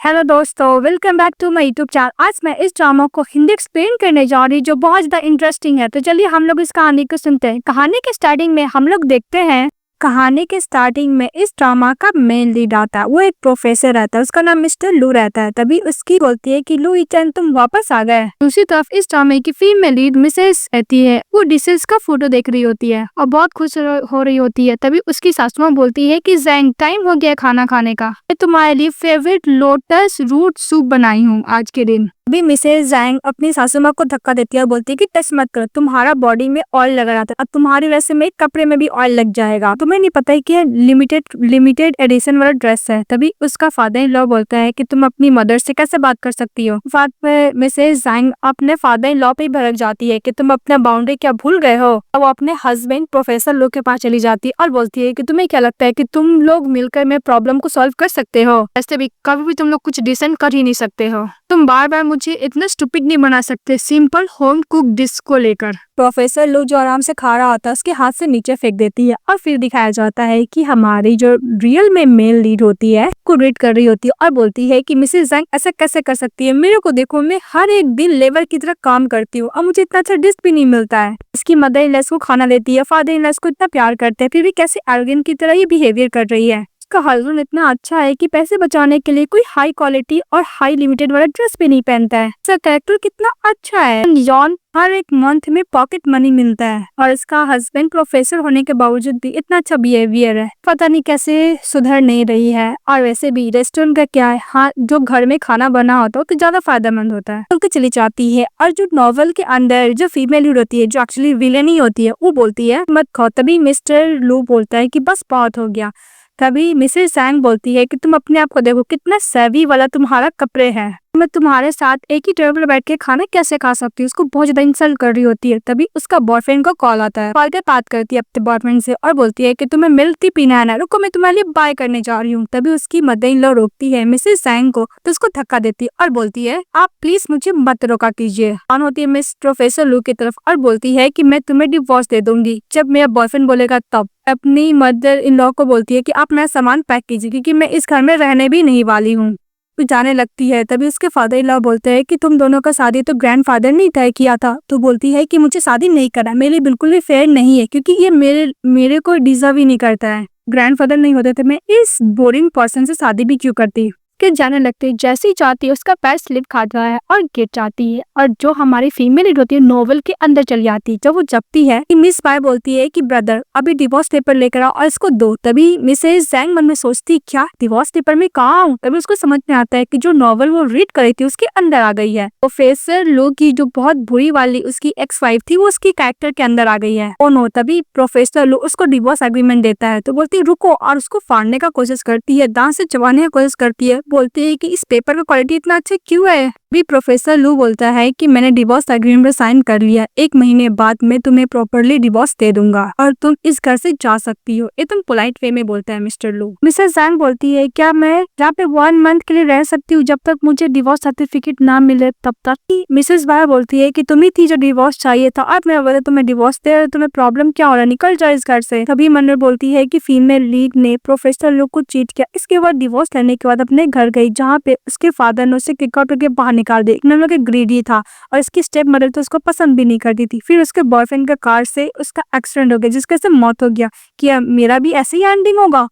Hello दोस्तों, welcome back to my YouTube channel. आज मैं इस ड्रामा को हिंदी एक्सप्लेन करने जा रही जो बहुत ज़्यादा इंटरेस्टिंग है। तो चलिए हम लोग इस कहानी को सुनते हैं। कहानी के स्टार्टिंग में हम लोग देखते हैं, कहानी के स्टार्टिंग में इस ड्रामा का मेन लीड आता है। वो एक प्रोफेसर रहता है, उसका नाम मिस्टर लू रहता है। तभी उसकी बोलती है कि लू ईचन तुम वापस आ गए। दूसरी तरफ इस ड्रामे की फीमेल लीड मिसेस रहती है। वो डिशेस का फोटो देख रही होती है और बहुत खुश हो रही होती है। तभी उसकी सासू माँ बोलती है कि जैंग टाइम हो गया खाना खाने का, मैं तुम्हारे लिए फेवरेट लोटस रूट सूप बनाई हूँ आज के दिन। अभी मिसेस जैंग अपनी सासू माँ को धक्का देती है और बोलती है कि टच मत करो, तुम्हारा बॉडी में ऑयल लगा रहता है और तुम्हारी वजह से मेरे कपड़े में भी ऑयल लग जाएगा। तुम्हें नहीं पता है कि लिमिटेड एडिशन वाला ड्रेस है। तभी उसका फादर इन लॉ बोलता है कि तुम अपनी मदर से कैसे बात कर सकती हो। बात में मिसेस जैंग अपने फादर इन लॉ पे भड़क जाती है कि तुम अपना बाउंड्री क्या भूल गए हो। वो अपने हस्बैंड प्रोफेसर लू के पास चली जाती है और बोलती है कि तुम्हें क्या लगता है कि तुम लोग मिलकर मेरे प्रॉब्लम को सॉल्व कर सकते हो। ऐसे भी कभी भी तुम लोग कुछ डिसेंट कर ही नहीं सकते हो। तुम बार बार मुझे इतना स्टूपिड नहीं बना सकते सिंपल होम कुक डिश को लेकर। प्रोफेसर लू जो आराम से खा रहा होता है उसके हाथ से नीचे फेंक देती है और फिर दिखाया जाता है कि हमारी जो रियल में मेल लीड होती है को रीड कर रही होती है और बोलती है कि मिसेस जैंग ऐसा कैसे कर सकती है। मेरे को देखो, मैं हर एक दिन लेबर की तरह काम करती हूँ और मुझे इतना अच्छा डिश भी नहीं मिलता है। इसकी मदर इन लॉ को खाना देती है, फादर इन लॉ को इतना प्यार करते हैं, फिर भी कैसे एरोगेंट की तरह ये बिहेवियर कर रही है। उसका हस्बैंड इतना अच्छा है कि पैसे बचाने के लिए कोई हाई क्वालिटी और हाई लिमिटेड वाला ड्रेस भी नहीं पहनता है। इसका कैरेक्टर कितना अच्छा है। जॉन हर एक मंथ में पॉकेट मनी मिलता है और इसका हस्बैंड प्रोफेसर होने के बावजूद भी इतना अच्छा बिहेवियर है। पता नहीं कैसे सुधर नहीं रही है। और वैसे भी रेस्टोरेंट का क्या है, हाँ जो घर में खाना बना होता है तो ज्यादा फायदेमंद होता है। तो चली जाती है और जो नॉवल के अंदर जो फीमेल लीड होती है जो एक्चुअली विलेन ही होती है वो बोलती है मत खाओ। तभी मिस्टर लू बोलता है कि बस बहुत हो गया। तभी मिसेस जैंग बोलती है कि तुम अपने आप को देखो, कितना सेवी वाला तुम्हारा कपड़े है। मैं तुम्हारे साथ एक ही टेबल पर बैठ के खाना कैसे खा सकती हूँ। उसको बहुत ज्यादा इंसल्ट कर रही होती है। तभी उसका बॉयफ्रेंड को कॉल आता है। कॉल पे बात करती है अपने बॉयफ्रेंड से और बोलती है कि तुम्हें मिल्क टी पीना है ना, रुको मैं तुम्हारे लिए बाय करने जा रही हूँ। तभी उसकी मदर इन लॉ रोकती है मिसेस जैंग को, तो उसको धक्का देती है और बोलती है आप प्लीज मुझे मत रोका कीजिए। ऑन होती है मिस प्रोफेसर लू की तरफ और बोलती है कि मैं तुम्हें डिवोर्स दे दूंगी जब मेरा बॉयफ्रेंड बोलेगा तब। अपनी मदर इन लॉ को बोलती है कि आप मेरा सामान पैक कीजिए क्योंकि मैं इस घर में रहने भी नहीं वाली हूँ। जाने लगती है। तभी उसके फादर इन लॉ बोलते हैं कि तुम दोनों का शादी तो ग्रैंडफादर ने तय किया था। तो बोलती है कि मुझे शादी नहीं करना, मेरे लिए बिल्कुल भी फेयर नहीं है क्योंकि ये मेरे को डिजर्व ही नहीं करता है। ग्रैंडफादर नहीं होते तो मैं इस बोरिंग पर्सन से शादी भी क्यों करती। के जाने लगते जैसे ही जाती है उसका पैर स्लिप खाता है और गिर जाती है। और जो हमारी फीमेल लीड होती है नोवेल के अंदर चली जाती है। जब वो जपती है कि मिस बाय बोलती है कि ब्रदर अभी डिवोर्स पेपर लेकर आओ और इसको दो। तभी मिसेस जैंग मन में सोचती क्या डिवोर्स पेपर में कहाँ हूँ। तभी उसको समझ में आता है कि जो नॉवल वो रीड कर रही थी उसके अंदर आ गई है। प्रोफेसर लू की जो बहुत बुरी वाली उसकी एक्स वाइफ थी वो उसकी कैरेक्टर के अंदर आ गई है। Oh no. तभी प्रोफेसर लू उसको डिवोर्स एग्रीमेंट देता है तो बोलती रुको और उसको फाड़ने का कोशिश करती है, दांत से चबाने की कोशिश करती है। बोलती है कि इस पेपर का क्वालिटी इतना अच्छा क्यों है। भी प्रोफेसर लू बोलता है कि मैंने डिवोर्स एग्रीमेंट पर साइन कर लिया, 1 महीने बाद मैं तुम्हें प्रॉपर्ली डिवोर्स दे दूंगा और तुम इस घर से जा सकती हो। एकदम पोलाइट वे में बोलता है मिस्टर लू। मिसेस जैंग बोलती है क्या मैं यहाँ पे 1 मंथ के लिए रह सकती हूँ जब तक मुझे डिवोर्स सर्टिफिकेट ना मिले तब तक। मिसेस बाय बोलती है कि तुम्ही थी जो डिवोर्स चाहिए था और मैं बोले तुम्हें डिवोर्स दे, तुम्हें प्रॉब्लम क्या हो रहा है, निकल जाए इस घर से। तभी मनर बोलती है कि फीमेल लीड ने प्रोफेसर लू को चीट किया। इसके बाद डिवोर्स लेने के बाद अपने घर गई जहाँ पे उसके फादर ने उसे किक आउट करके बाहर निकाल दिया। ग्रीडी था और इसकी स्टेप मदर तो उसको पसंद भी नहीं करती थी। फिर उसके बॉयफ्रेंड का कार से उसका एक्सीडेंट हो गया जिसके से मौत हो गया। कि मेरा भी ऐसे ही एंडिंग होगा,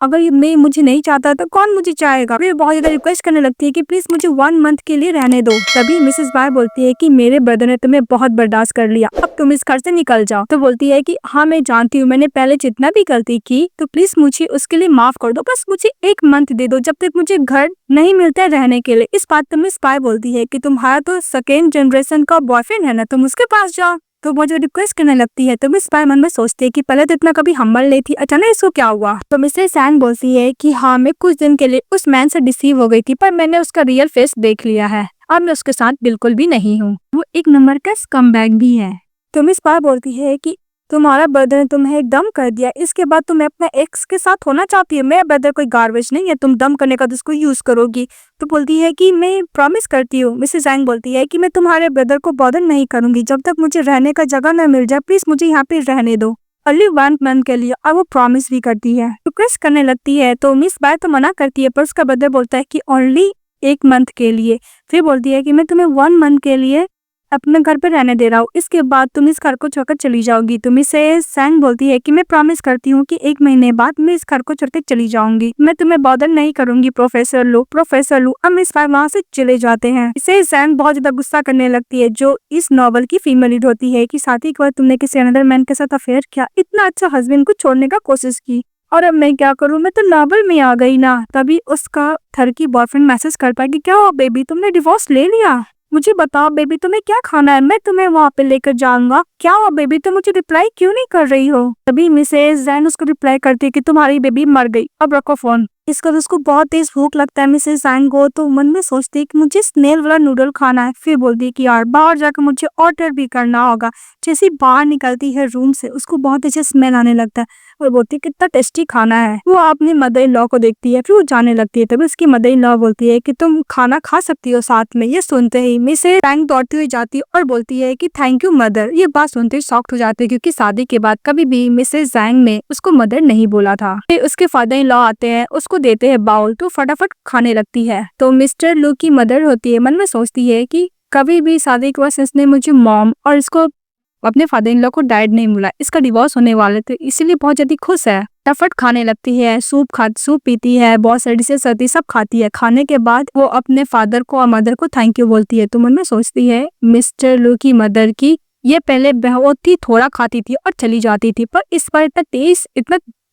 अगर मैं मुझे नहीं चाहता तो कौन मुझे चाहेगा। फिर बहुत ज्यादा रिक्वेस्ट करने लगती है कि प्लीज मुझे 1 मंथ के लिए रहने दो। तभी मिसेस बाय बोलती है कि मेरे ब्रदर ने तुम्हें बहुत बर्दाश्त कर लिया, अब तुम इस घर से निकल जाओ। तो बोलती है कि हाँ मैं जानती हूँ मैंने पहले जितना भी गलती की तो प्लीज मुझे उसके लिए माफ कर दो, बस मुझे 1 मंथ दे दो जब तक मुझे घर नहीं मिलता है रहने के लिए। इस बात पर मिस बाय बोलती है कि तुम्हारा तो 2nd जनरेशन का बॉयफ्रेंड है ना, तुम उसके पास जाओ। तो वो जो रिक्वेस्ट करने लगती है तो मिस बाय मन में सोचती है कि पहले तो इतना कभी हम्बल नहीं थी, अचानक इसको क्या हुआ। तो मिसेस जैंग बोलती है कि हाँ मैं कुछ दिन के लिए उस मैन से डिसीव हो गई थी पर मैंने उसका रियल फेस देख लिया है, अब मैं उसके साथ बिल्कुल भी नहीं हूँ, वो 1 नंबर का स्कमबैग भी है। तो मिस बाय बोलती है कि तुम्हारा ब्रदर ने तुम्हें दम कर दिया, इसके बाद तुम्हें अपने एक्स के साथ होना चाहती है। मेरा ब्रदर कोई गार्बेज नहीं है, तुम दम करने का तो उसको यूज करोगी। तो बोलती है कि मैं प्रॉमिस करती हूँ। मिसेस जैंग बोलती है कि मैं तुम्हारे ब्रदर को बॉदर नहीं करूंगी जब तक मुझे रहने का जगह न मिल जाए, प्लीज मुझे यहाँ पे रहने दो ओनली 1 मंथ के लिए। और वो प्रॉमिस भी करती है, रिक्वेस्ट करने लगती है। तो मिस बाय तो मना करती है पर उसका ब्रदर बोलता है कि ओनली 1 मंथ के लिए। फिर बोलती है कि मैं तुम्हें 1 मंथ के लिए अपने घर पे रहने दे रहा हूँ, इसके बाद तुम इस घर को छोड़कर चली जाओगी। तो मिसेस जैंग बोलती है कि मैं प्रॉमिस करती हूँ कि 1 महीने बाद मैं इस घर को छोड़कर चली जाऊंगी, मैं तुम्हें बॉदर नहीं करूंगी प्रोफेसर लू। प्रोफेसर लू अब मिस फाई वहाँ से चले जाते हैं। मिसेस जैंग बहुत ज्यादा गुस्सा करने लगती है, जो इस नॉवल की फीमेल लीड होती है, कि शादी के बाद तुमने किसी अनदर मैन के साथ अफेयर किया, इतना अच्छा हस्बैंड को छोड़ने का कोशिश की, और अब मैं क्या करूं, मैं तो नॉवल में आ गई ना। तभी उसका थर्की बॉयफ्रेंड मैसेज करता है कि क्या हुआ बेबी, तुमने डिवोर्स ले लिया, मुझे बताओ बेबी तुम्हें क्या खाना है, मैं तुम्हें वहाँ पे लेकर जाऊंगा। क्या हुआ बेबी, तुम मुझे रिप्लाई क्यों नहीं कर रही हो। तभी मिसेस जैन उसको रिप्लाई करती है कि तुम्हारी बेबी मर गई, अब रखो फोन। इसका तो उसको बहुत तेज भूख लगता है मिसेस जैंग को, तो मन में सोचती है कि मुझे स्नेल वाला नूडल खाना है। फिर बोलती है कि यार बाहर जाकर मुझे ऑर्डर भी करना होगा। जैसे बाहर निकलती है रूम से, उसको बहुत अच्छे स्मेल आने लगता है और बोलती है कितना टेस्टी खाना है। वो अपनी मदर इन लॉ को देखती है, फिर वो जाने लगती है। तभी उसकी मदर इन लॉ बोलती है कि तुम खाना खा सकती हो साथ में। ये सुनते ही मिसेस जैंग दौड़ती हुई जाती है और बोलती है कि थैंक यू मदर। ये बात सुनते ही शॉक्ड हो जाते हैं, क्योंकि शादी के बाद कभी भी मिसेस जैंग ने उसको मदर नहीं बोला था। फिर उसके फादर इन लॉ आते हैं, उसको देते हैं बाउल, तो फटाफट खाने लगती है। तो मिस्टर लू की मदर होती है, मन में सोचती है कि कभी भी शादी के बाद इसने मुझे मॉम और इसको अपने फादर इन लॉ को डैड नहीं बोला, इसका डिवोर्स होने वाले थे, इसीलिए बहुत ज्यादा खुश है। फटाफट खाने लगती है, सूप पीती है, बहुत सारी डिशेस सर्दी सब खाती है। खाने के बाद वो अपने फादर को और मदर को थैंक यू बोलती है। तो मन में सोचती है मिस्टर लू की मदर की ये पहले बहुत ही थोड़ा खाती थी और चली जाती थी, पर इस बार इतना टेस्ट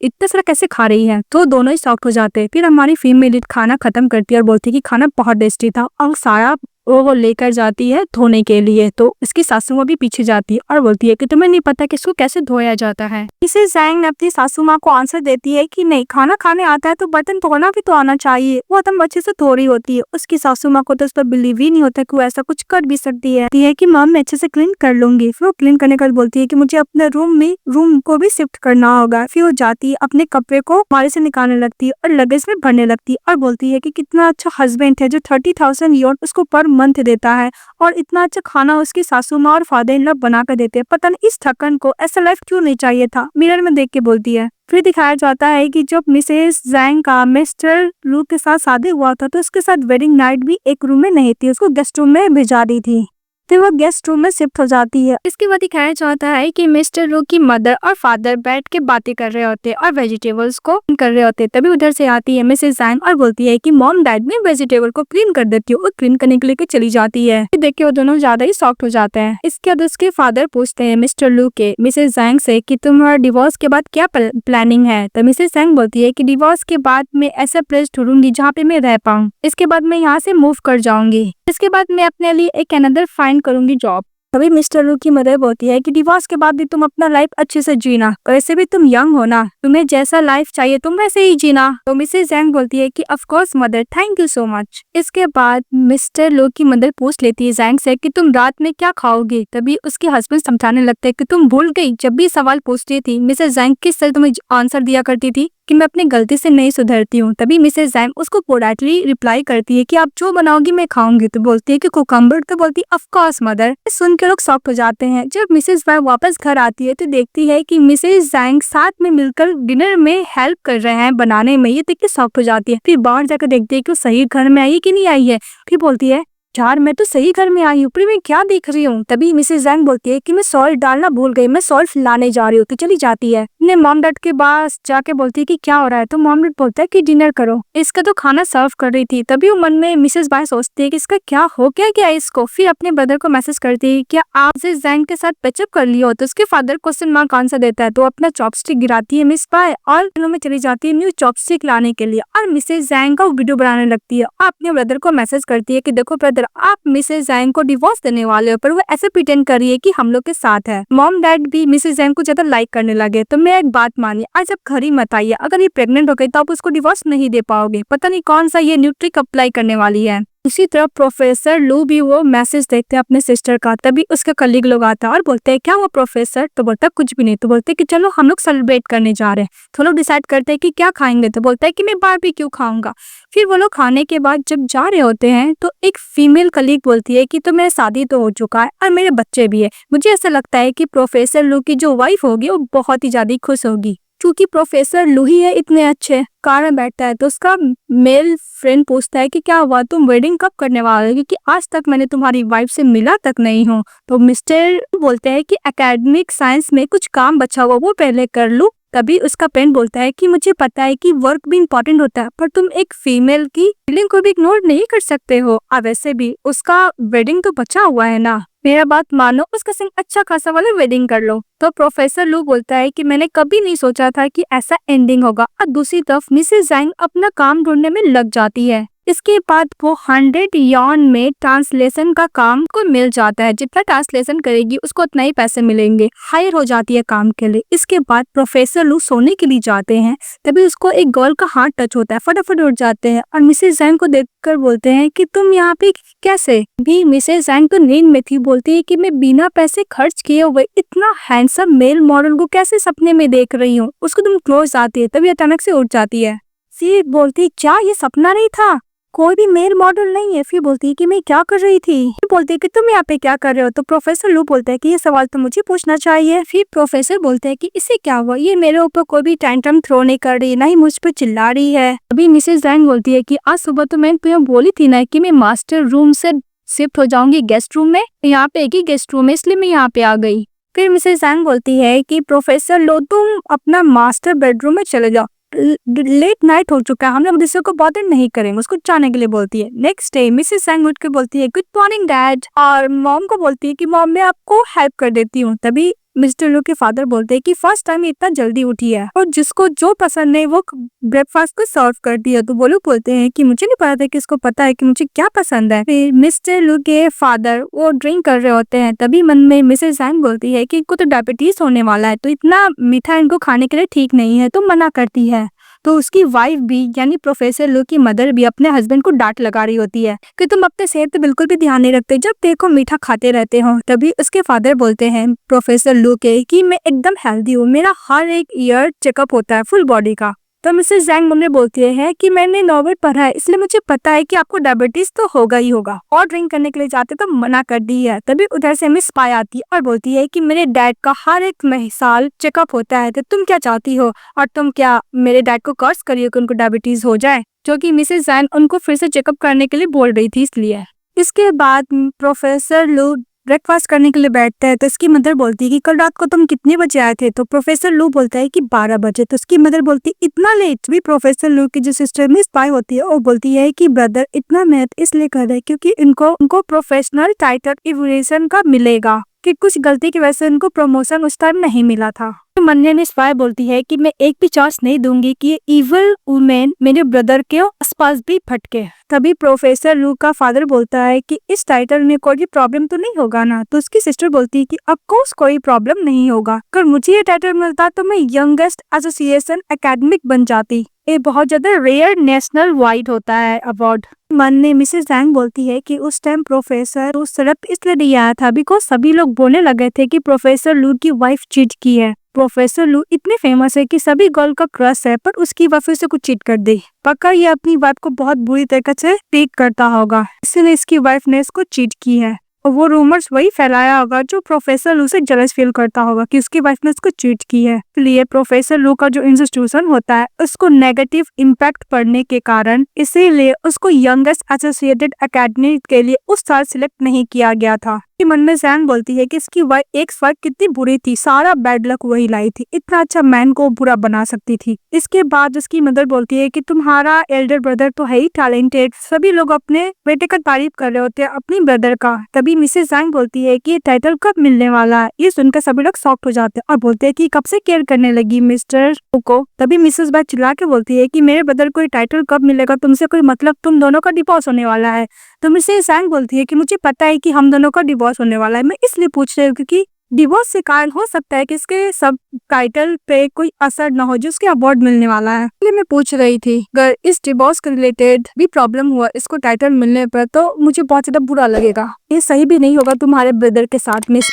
इतना सारा कैसे खा रही है। तो दोनों ही शॉक्ड हो जाते हैं। फिर हमारी फीमेल लीड खाना खत्म करती है और बोलती है कि खाना बहुत टेस्टी था, और सारा वो लेकर जाती है धोने के लिए। तो इसकी सासू माँ भी पीछे जाती है और बोलती है कि तुम्हें नहीं पता कि इसको कैसे धोया जाता है। मिसेस जैंग ने अपनी सासू माँ को आंसर देती है कि नहीं, खाना खाने आता है तो बर्तन धोना भी तो आना चाहिए, वो एकदम अच्छे से धो रही होती है। उसकी सासू माँ को तो इस पर बिलीव ही नहीं होता कि वो ऐसा कुछ कर भी सकती है कि मम मैं अच्छे से क्लीन कर लूंगी। फिर वो क्लीन करने के बाद बोलती है कि मुझे अपने रूम को भी शिफ्ट करना होगा। फिर वो जाती है, अपने कपड़े को बाहर से निकालने लगती है और लगेज में भरने लगती है और बोलती है कि कितना अच्छा हस्बैंड है जो 30,000 यूरो उसको पर मंथ देता है, और इतना अच्छा खाना उसकी सासू माँ और फादर इन लॉ बना कर देते हैं। पता नहीं इस थकन को ऐसा लाइफ क्यों नहीं चाहिए था। मिरर में देख के बोलती है। फिर दिखाया जाता है कि जब मिसेस जैंग का मिस्टर लू के साथ शादी हुआ था, तो उसके साथ वेडिंग नाइट भी एक रूम में नहीं थी, उसको गेस्ट रूम में भिजा दी थी। फिर वो गेस्ट रूम में शिफ्ट हो जाती है। इसके बाद दिखाया जाता है कि मिस्टर लू की मदर और फादर बैठ के बातें कर रहे होते हैं और वेजिटेबल्स को कर रहे होते हैं। तभी उधर से आती है मिसेस जैंग और बोलती है कि मॉम डैड में वेजिटेबल को क्लीन कर देती हूँ, और क्लीन करने के लिए चली जाती है। देख के वो दोनों ज्यादा ही शॉक्ड हो जाते हैं। इसके बाद उसके फादर पूछते हैं मिस्टर लू के मिसेस जैंग से कि तुम्हारा डिवोर्स के बाद क्या प्लानिंग है। तो मिसेस जैंग बोलती है कि डिवोर्स के बाद मैं ऐसा प्लेस ढूंढूंगी जहाँ पे मैं रह पाऊँ, इसके बाद मैं यहाँ से मूव कर जाऊंगी, इसके बाद मैं अपने लिए एक अनदर फाइंड करूंगी जॉब। तभी मिस्टर लू की मदर बोलती है कि डिवोर्स के बाद भी तुम अपना लाइफ अच्छे से जीना, वैसे भी तुम यंग हो ना, तुम्हें जैसा लाइफ चाहिए तुम वैसे ही जीना। तो मिसेस जैंग बोलती है कि of course mother, thank you so much. इसके बाद मिस्टर लू की मदर पूछ लेती है जैंग से कि तुम रात में क्या खाओगे। तभी उसके हस्बैंड समझाने लगते हैं कि तुम भूल गई, जब भी सवाल पूछती थी मिसेस जैंग किस तरह तुम्हें आंसर दिया करती थी कि मैं अपनी गलती से नहीं सुधरती हूँ। तभी मिसेस जैंग उसको पोलाइटली रिप्लाई करती है कि आप जो बनाओगी मैं खाऊंगी। तो बोलती है कि कुकम्बर। तो बोलती ऑफ कोर्स मदर। सुन के लोग शॉक्ड हो जाते हैं। जब मिसेस जैंग वापस घर आती है तो देखती है कि मिसेस जैंग साथ में मिलकर डिनर में हेल्प कर रहे हैं बनाने में। ये देख के शॉक्ड हो जाती है। फिर बाहर जाकर देखती है कि वो सही घर में आई है कि नहीं आई है। फिर बोलती है यार मैं तो सही घर में आई हूँ, पर मैं क्या देख रही हूँ। तभी मिसेस जैंग बोलती है कि मैं सॉल्ट डालना भूल गई, मैं सॉल्ट लाने जा रही हूँ। तो चली जाती है। अपने मॉम डैड के पास जाके बोलती है कि क्या हो रहा है। तो मॉम डैड बोलता है कि डिनर करो। इसका तो खाना सर्व कर रही थी। तभी वो मन में मिसेस बाय सोचती है कि इसका क्या हो गया इसको। फिर अपने ब्रदर को मैसेज करती है क्या आप मिसेस जैंग के साथ पैचअप कर लियो। तो उसके फादर क्वेश्चन मार्क आंसर देता है। तो अपना चॉपस्टिक गिराती है मिस बाय और दिनों में चली जाती है न्यू चॉपस्टिक लाने के लिए, और मिसेस जैंग का वीडियो बनाने लगती है और अपने ब्रदर को मैसेज करती है कि देखो ब्रदर, आप मिसेस जैंग को डिवोर्स देने वाले हो, पर वो ऐसे प्रिटेंड कर रही है कि हम लोग के साथ है। मॉम डैड भी मिसेस जैंग को ज्यादा लाइक करने लगे। तो मैं एक बात मानिए, आज आप घर ही मत आइए। अगर ये प्रेग्नेंट हो गई तो आप उसको डिवोर्स नहीं दे पाओगे। पता नहीं कौन सा ये न्यू ट्रिक अप्लाई करने वाली है। उसी तरह प्रोफेसर लू भी वो मैसेज देखते हैं अपने सिस्टर का। तभी उसका कलीग लोग आता है और बोलते हैं क्या वो प्रोफेसर। तो बोलता है कुछ भी नहीं। तो बोलते हैं कि चलो हम लोग सेलिब्रेट करने जा रहे हैं। तो लोग डिसाइड करते हैं कि क्या खाएंगे। तो बोलता है कि मैं बारबेक्यू खाऊंगा। फिर वो लोग खाने के बाद जब जा रहे होते हैं तो एक फीमेल कलीग बोलती है कि तो मेरा शादी तो हो चुका है और मेरे बच्चे भी है। मुझे ऐसा लगता है कि प्रोफेसर लू की जो वाइफ होगी वो बहुत ही ज्यादा खुश होगी। क्योंकि प्रोफेसर लू ही है इतने अच्छे। कार में बैठता है तो उसका मेल फ्रेंड पूछता है कि क्या हुआ, तुम वेडिंग कब करने वाले हो, क्योंकि आज तक मैंने तुम्हारी वाइफ से मिला तक नहीं हूँ। तो मिस्टर बोलते हैं कि एकेडमिक साइंस में कुछ काम बचा हुआ वो पहले कर लूं। तभी उसका फ्रेंड बोलता है कि मुझे पता है कि वर्क भी इम्पोर्टेंट होता है, पर तुम एक फीमेल की फीलिंग को भी इग्नोर नहीं कर सकते हो। अब वैसे भी उसका वेडिंग तो बचा हुआ है ना, मेरा बात मानो, उसका संग अच्छा खासा वाला वेडिंग कर लो। तो प्रोफेसर लू बोलता है कि मैंने कभी नहीं सोचा था कि ऐसा एंडिंग होगा। और दूसरी तरफ मिसेस ज़ैंग अपना काम ढूंढने में लग जाती है। इसके बाद वो 100 यॉन में ट्रांसलेशन का काम को मिल जाता है। जितना ट्रांसलेशन करेगी उसको उतना ही पैसे मिलेंगे। हायर हो जाती है काम के लिए। इसके बाद प्रोफेसर लू सोने के लिए जाते हैं, तभी उसको एक गर्ल का हाथ टच होता है। फटाफट उठ जाते हैं और मिसेस ज़ैंग को देखकर बोलते हैं कि तुम यहाँ पे कैसे। भी मिसेस ज़ैंग तो नींद में थी, बोलती है कि मैं बिना पैसे खर्च किए हुए इतना हैंडसम मेल मॉडल को कैसे सपने में देख रही हूँ। उसको तुम क्लोज आती है, तभी अचानक से उठ जाती है। फिर बोलती क्या ये सपना नहीं था, कोई भी मेल मॉडल नहीं है। फिर बोलती है कि मैं क्या कर रही थी। फिर बोलती है कि तुम यहाँ पे क्या कर रहे हो। तो प्रोफेसर लू बोलता है कि ये सवाल तो मुझे पूछना चाहिए। फिर प्रोफेसर बोलते हैं कि इससे क्या हुआ, ये मेरे ऊपर कोई भी टैंट्रम थ्रो नहीं कर रही, ना ही मुझ पर चिल्ला रही है। अभी मिसेस ज़ैंग बोलती है कि आज सुबह तो मैंने तुम्हें बोली थी ना कि मैं मास्टर रूम से शिफ्ट हो जाऊंगी गेस्ट रूम में। यहाँ पे एक ही गेस्ट रूम है, इसलिए मैं यहाँ पे आ गई। फिर मिसेस ज़ैंग बोलती है कि प्रोफेसर लो तुम अपना मास्टर बेडरूम में चले जाओ, लेट नाइट हो चुका है, हम लोग दूसरे को बॉदर नहीं करेंगे। उसको जाने के लिए बोलती है। नेक्स्ट डे मिसेस ज़ैंग उठ के बोलती है गुड मॉर्निंग डैड, और मॉम को बोलती है कि मॉम मैं आपको हेल्प कर देती हूँ। तभी मिस्टर लू के फादर बोलते हैं कि फर्स्ट टाइम इतना जल्दी उठी है और जिसको जो पसंद नहीं वो ब्रेकफास्ट को सर्व कर दिया। तो वो लोग बोलते हैं कि मुझे नहीं पता था कि इसको पता है कि मुझे क्या पसंद है। फिर मिस्टर लू के फादर वो ड्रिंक कर रहे होते हैं, तभी मन में मिसेस ज़ैंग बोलती है कि इनको तो डायबिटीज होने वाला है, तो इतना मीठा इनको खाने के लिए ठीक नहीं है, तो मना करती है। तो उसकी वाइफ भी यानी प्रोफेसर लू की मदर भी अपने हस्बैंड को डांट लगा रही होती है कि तुम अपने सेहत पे बिल्कुल भी ध्यान नहीं रखते, जब देखो मीठा खाते रहते हो। तभी उसके फादर बोलते हैं प्रोफेसर लू के कि मैं एकदम हेल्दी हूँ, मेरा हर एक ईयर चेकअप होता है फुल बॉडी का। तो मिसेस ज़ैंग मुझे बोलती है कि मैंने नॉवल पढ़ा है, इसलिए मुझे पता है कि आपको डायबिटीज तो होगा ही होगा, और ड्रिंक करने के लिए जाते तो मना कर दी है। तभी उधर से मिस पाई आती है और बोलती है कि मेरे डैड का हर एक साल चेकअप होता है, तो तुम क्या चाहती हो, और तुम क्या मेरे डैड को कर्ज करिए कि उनको डायबिटीज हो जाए, जो कि मिसेस ज़ैंग उनको फिर से चेकअप करने के लिए बोल रही थी इसलिए। इसके बाद प्रोफेसर लू ब्रेकफास्ट करने के लिए बैठता है, तो इसकी मदर बोलती है कि कल रात को तुम कितने बजे आए थे। तो प्रोफेसर लू बोलता है कि 12 बजे। तो उसकी मदर बोलती है इतना लेट। भी प्रोफेसर लू की जो सिस्टर मिस पाई होती है वो बोलती है कि ब्रदर इतना मेहनत इसलिए कर रहे हैं क्योंकि उनको प्रोफेशनल टाइटल इवोल्यूशन का मिलेगा, कि कुछ गलती की वजह से उनको प्रमोशन उस टाइम नहीं मिला था। तो मन्ने ने स्पाई बोलती है कि मैं एक भी चांस नहीं दूंगी कि ये इविल वुमेन मेरे ब्रदर के आसपास भी फटके। तभी प्रोफेसर लू का फादर बोलता है कि इस टाइटल में कोई प्रॉब्लम तो नहीं होगा ना। तो उसकी सिस्टर बोलती है कि ऑफ कोर्स कोई प्रॉब्लम नहीं होगा, अगर मुझे ये टाइटल मिलता तो मैं यंगेस्ट एसोसिएशन एकेडमिक बन जाती। ये बहुत ज्यादा रेयर नेशनल वाइड होता है अवार्ड। मन ने मिसेस ज़ैंग बोलती है कि उस टाइम प्रोफेसर उस तरफ इसलिए नहीं आया था बिकॉज सभी लोग बोलने लगे थे कि प्रोफेसर लू की वाइफ चीट की है। प्रोफेसर लू इतने फेमस है कि सभी गर्ल का क्रश है, पर उसकी वाइफ से कुछ चीट कर दी। पक्का ये अपनी वाइफ को बहुत बुरी तरीके से ट्रीट करता होगा, इसलिए इसकी वाइफ ने इसको चीट की है। और वो रूमर्स वही फैलाया होगा जो प्रोफेसर लू से जेलस फील करता होगा कि उसकी वाइफ ने उसको चीट की है। इसलिए प्रोफेसर लू का जो इंस्टीट्यूशन होता है उसको नेगेटिव इम्पैक्ट पड़ने के कारण इसीलिए उसको यंगेस्ट एसोसिएटेड एकेडमी के लिए उस साल सिलेक्ट नहीं किया गया था। मन में ज़ैंग बोलती है कि इसकी वाइफ कितनी बुरी थी, सारा बैड लक वही लाई थी, इतना अच्छा मैन को बुरा बना सकती थी। इसके बाद उसकी मदर बोलती है कि तुम्हारा एल्डर ब्रदर तो है ही टैलेंटेड, सभी लोग अपने बेटे का तारीफ कर रहे होते हैं अपनी ब्रदर का। तभी मिसेस ज़ैंग बोलती है कि ये टाइटल कब मिलने वाला है। ये सुनकर सभी लोग शॉक्ड हो जाते हैं और बोलते हैं कि कब से केयर करने लगी मिस्टर को। तभी मिसेस बात चिल्ला के बोलती है कि मेरे ब्रदर को टाइटल कब मिलेगा, तुमसे कोई मतलब, तुम दोनों का डिवोर्स होने वाला है। तो मिसेस ज़ैंग बोलती है कि मुझे पता है कि हम दोनों का डिवोर्स होने वाला है, मैं इसलिए पूछ रही हूँ क्योंकि डिवोर्स से कारण हो सकता है कि इसके सब टाइटल पे कोई असर न हो जो उसके अवार्ड मिलने वाला है, इसलिए मैं पूछ रही थी। अगर इस डिवोर्स के रिलेटेड भी प्रॉब्लम हुआ इसको टाइटल मिलने पर तो मुझे बहुत ज्यादा बुरा लगेगा, ये सही भी नहीं होगा तुम्हारे ब्रदर के साथ। मिस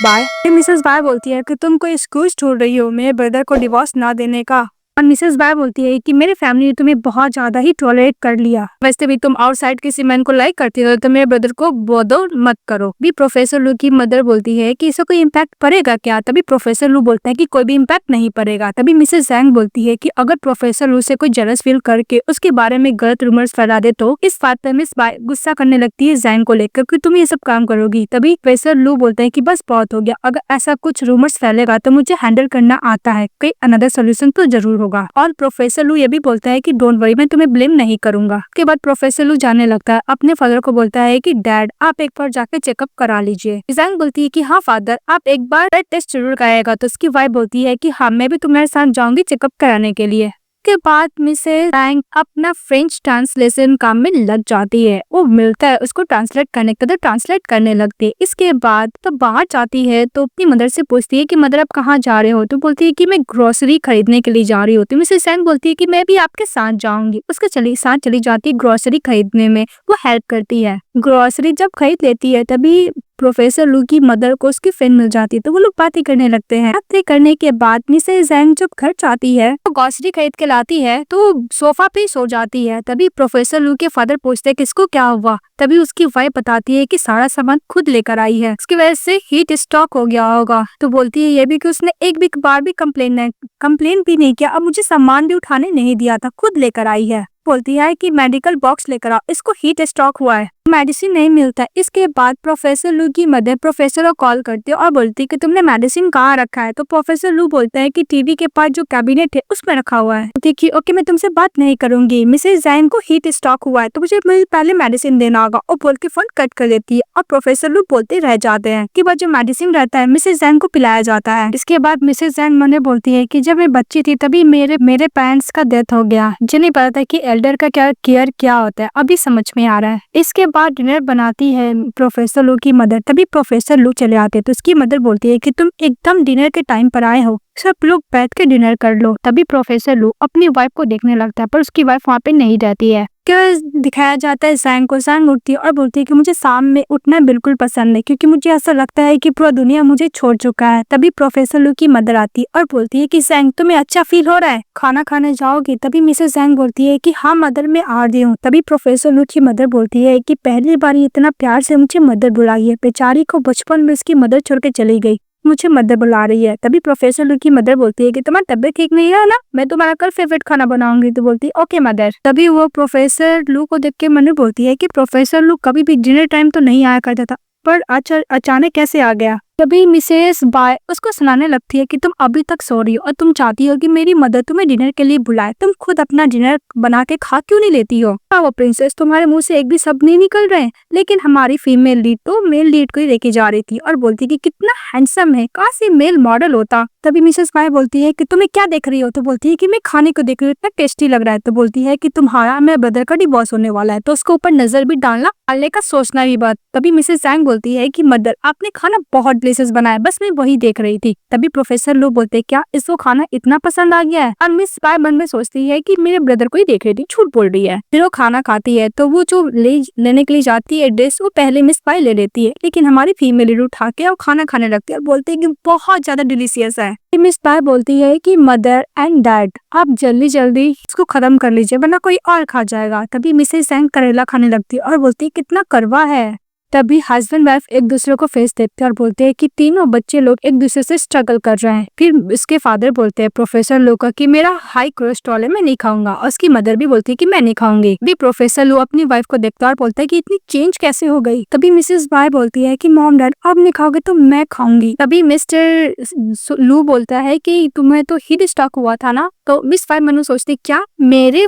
बाय बोलती है कि तुम कोई एक्सक्यूज ढूंढ रही हो मेरे ब्रदर को डिवोर्स ना देने का। और मिसेस बाय बोलती है कि मेरे फैमिली ने तुम्हें बहुत ज्यादा ही टॉलरेट कर लिया, वैसे भी तुम आउटसाइड किसी मैन को लाइक करती हो तो मेरे ब्रदर को बोलो मत करो। भी प्रोफेसर लू की मदर बोलती है कि इससे कोई इम्पैक्ट पड़ेगा क्या? तभी प्रोफेसर लू बोलता है कि कोई भी इम्पैक्ट नहीं पड़ेगा। तभी मिसेस जैंग बोलती है कि अगर प्रोफेसर लू से कोई जेलस फील करके उसके बारे में गलत रूमर्स फैला दे तो इस बात पर मिस बाय गुस्सा करने लगती है जैंग को लेकर कि तुम ये सब काम करोगी। तभी प्रोफेसर लू बोलते हैं कि बस बहुत हो गया, अगर ऐसा कुछ रूमर्स फैलेगा तो मुझे हैंडल करना आता है, कोई अनदर सोल्यूशन तो जरूर होगा। और प्रोफेसर लू ये भी बोलता है कि डोंट वरी, मैं तुम्हें ब्लेम नहीं करूंगा। उसके बाद प्रोफेसर लू जाने लगता है, अपने फादर को बोलता है कि डैड आप एक बार जाके चेकअप करा लीजिए। जैंग बोलती है कि हाँ फादर, आप एक बार ब्लड टेस्ट जरूर कराएगा। तो उसकी वाइफ बोलती है कि हाँ मैं भी तुम्हारे साथ जाऊंगी चेकअप कराने के लिए। के बाद मिसेस जैंग अपना फ्रेंच ट्रांसलेशन काम में लग जाती है। वो मिलता है उसको ट्रांसलेट करने के, तो ट्रांसलेट करने लगती है। इसके बाद तो बाहर जाती है तो अपनी मदर से पूछती है कि मदर आप कहाँ जा रहे हो? तो बोलती है कि मैं ग्रोसरी खरीदने के लिए जा रही हूँ। तो मिसेस जैंग बोलती है कि मैं भी आपके साथ जाऊंगी। उसके साथ चली जाती है ग्रोसरी खरीदने में, वो हेल्प करती है। ग्रोसरी जब खरीद लेती है तभी प्रोफेसर लू की मदर को उसकी फ्रेंड मिल जाती है, तो वो लोग बातें करने लगते हैं। बातें करने के बाद मिसेस जैंग जब घर जाती है तो ग्रोसरी खरीद के लाती है तो सोफा पे सो जाती है। तभी प्रोफेसर लू के फादर पूछते हैं किसको क्या हुआ? तभी उसकी वाइफ बताती है कि सारा सामान खुद लेकर आई है, उसकी वजह से हीट स्ट्रोक हो गया होगा। तो बोलती है ये भी कि उसने एक भी बार भी कंप्लेन भी नहीं किया, अब मुझे सामान भी उठाने नहीं दिया था, खुद लेकर आई है। बोलती है कि मेडिकल बॉक्स लेकर आओ, इसको हीट स्ट्रोक हुआ है, मेडिसिन नहीं मिलता। इसके बाद प्रोफेसर लू की मदर प्रोफेसर को कॉल करती है और बोलती है कि तुमने मेडिसिन कहाँ रखा है? तो प्रोफेसर लू बोलता है कि टीवी के पास जो कैबिनेट है उसमें रखा हुआ है। देखिए ओके मैं तुमसे बात नहीं करूंगी, मिसेस जैंग को हीट स्ट्रोक हुआ है तो मुझे पहले मेडिसिन देना होगा। और बोल के फोन कट कर देती है और प्रोफेसर लू बोलते रह जाते हैं कि बाद जो मेडिसिन रहता है मिसेस जैंग को पिलाया जाता है। इसके बाद मिसेस जैंग मने बोलती है कि जब मैं बच्ची थी तभी मेरे पेरेंट्स का डेथ हो गया, मुझे नहीं पता था कि एल्डर का क्या केयर क्या होता है, अभी समझ में आ रहा है। इसके बाद डिनर बनाती है प्रोफेसर लू की मदर। तभी प्रोफेसर लू चले आते हैं तो उसकी मदर बोलती है कि तुम एकदम डिनर के टाइम पर आए हो, सब लोग बैठ के डिनर कर लो। तभी प्रोफेसर लू अपनी वाइफ को देखने लगता है पर उसकी वाइफ वहाँ पे नहीं रहती है। दिखाया जाता है जैंग को। जैंग उठती है और बोलती है कि मुझे शाम में उठना बिल्कुल पसंद नहीं क्योंकि मुझे ऐसा लगता है कि पूरा दुनिया मुझे छोड़ चुका है। तभी प्रोफेसर लू की मदर आती है और बोलती है कि जैंग तुम्हें अच्छा फील हो रहा है, खाना खाने जाओगी? तभी मिसेस जैंग बोलती है कि हाँ मदर मैं आ रही हूँ। तभी प्रोफेसर लू की मदर बोलती है कि पहली बार इतना प्यार से मुझे मदर बुलाई है, बेचारी को बचपन में उसकी मदर छोड़ के चली गई, मुझे मदर बुला रही है। तभी प्रोफेसर लू की मदर बोलती है कि तुम्हारी तबीयत ठीक नहीं है ना, मैं तुम्हारा कल फेवरेट खाना बनाऊंगी। तो बोलती है ओके मदर। तभी वो प्रोफेसर लू को देख के मने बोलती है कि प्रोफेसर लू कभी भी डिनर टाइम तो नहीं आया करता था पर अचानक कैसे आ गया? तभी मिसेस बाय उसको सुनाने लगती है कि तुम अभी तक सो रही हो और तुम चाहती हो कि मेरी मदर तुम्हें डिनर के लिए बुलाए, तुम खुद अपना डिनर बना के खा क्यों नहीं लेती हो? वो प्रिंसेस तुम्हारे मुंह से एक भी शब्द नहीं निकल रहे। लेकिन हमारी फीमेल लीड तो मेल लीड को ही लेके जा रही थी और बोलती कि कितना हैंडसम है, काश ये मेल मॉडल होता। तभी मिसेस बाय बोलती है कि तुम्हें क्या देख रही हो? तो बोलती है कि मैं खाने को देख रही हूँ, इतना टेस्टी लग रहा है। तो बोलती है कि तुम्हारा मेरे ब्रदर का डिवोर्स होने वाला है तो उसके ऊपर नजर भी डालने का सोचना भी बात। तभी मिसेस जैंग बोलती है कि मदर आपने खाना बहुत डिलीशियस बनाया, बस मैं वही देख रही थी। तभी प्रोफेसर लू बोलते क्या इसको खाना इतना पसंद आ गया है? और मिस बाय मन में सोचती है कि मेरे ब्रदर को ही देख रही थी, झूठ बोल रही है। फिर वो खाना खाती है तो वो जो लेने के लिए जाती है ड्रेस वो पहले मिस बाय ले लेती है, लेकिन हमारी फीमेल लीड उठा के और खाना खाने लगती है और बोलते है कि बहुत ज्यादा डिलीशियस है। मिस बाय बोलती है कि मदर एंड डैड आप जल्दी जल्दी इसको खत्म कर लीजिए वरना कोई और खा जाएगा। तभी मिसेस जैंग करेला खाने लगती है और बोलती है कितना कड़वा है। तभी हस्बैंड वाइफ एक दूसरे को फेस देते हैं और बोलते हैं कि तीनों बच्चे लोग एक दूसरे से स्ट्रगल कर रहे हैं। फिर इसके फादर बोलते हैं प्रोफेसर लू का कि मेरा हाई कोलेस्ट्रॉल है, मैं नहीं खाऊंगा। और उसकी मदर भी बोलती है कि मैं नहीं खाऊंगी। भी प्रोफेसर लू अपनी वाइफ को देखता है और बोलता है कि इतनी चेंज कैसे हो गई। तभी मिसेस बाय बोलती है कि मॉम डैड आप नहीं खाओगे तो मैं खाऊंगी। तभी मिस्टर लू बोलता है कि तुम्हें तो हीट स्ट्रोक हुआ था ना। तो मिस बाय मनु सोचती क्या मेरे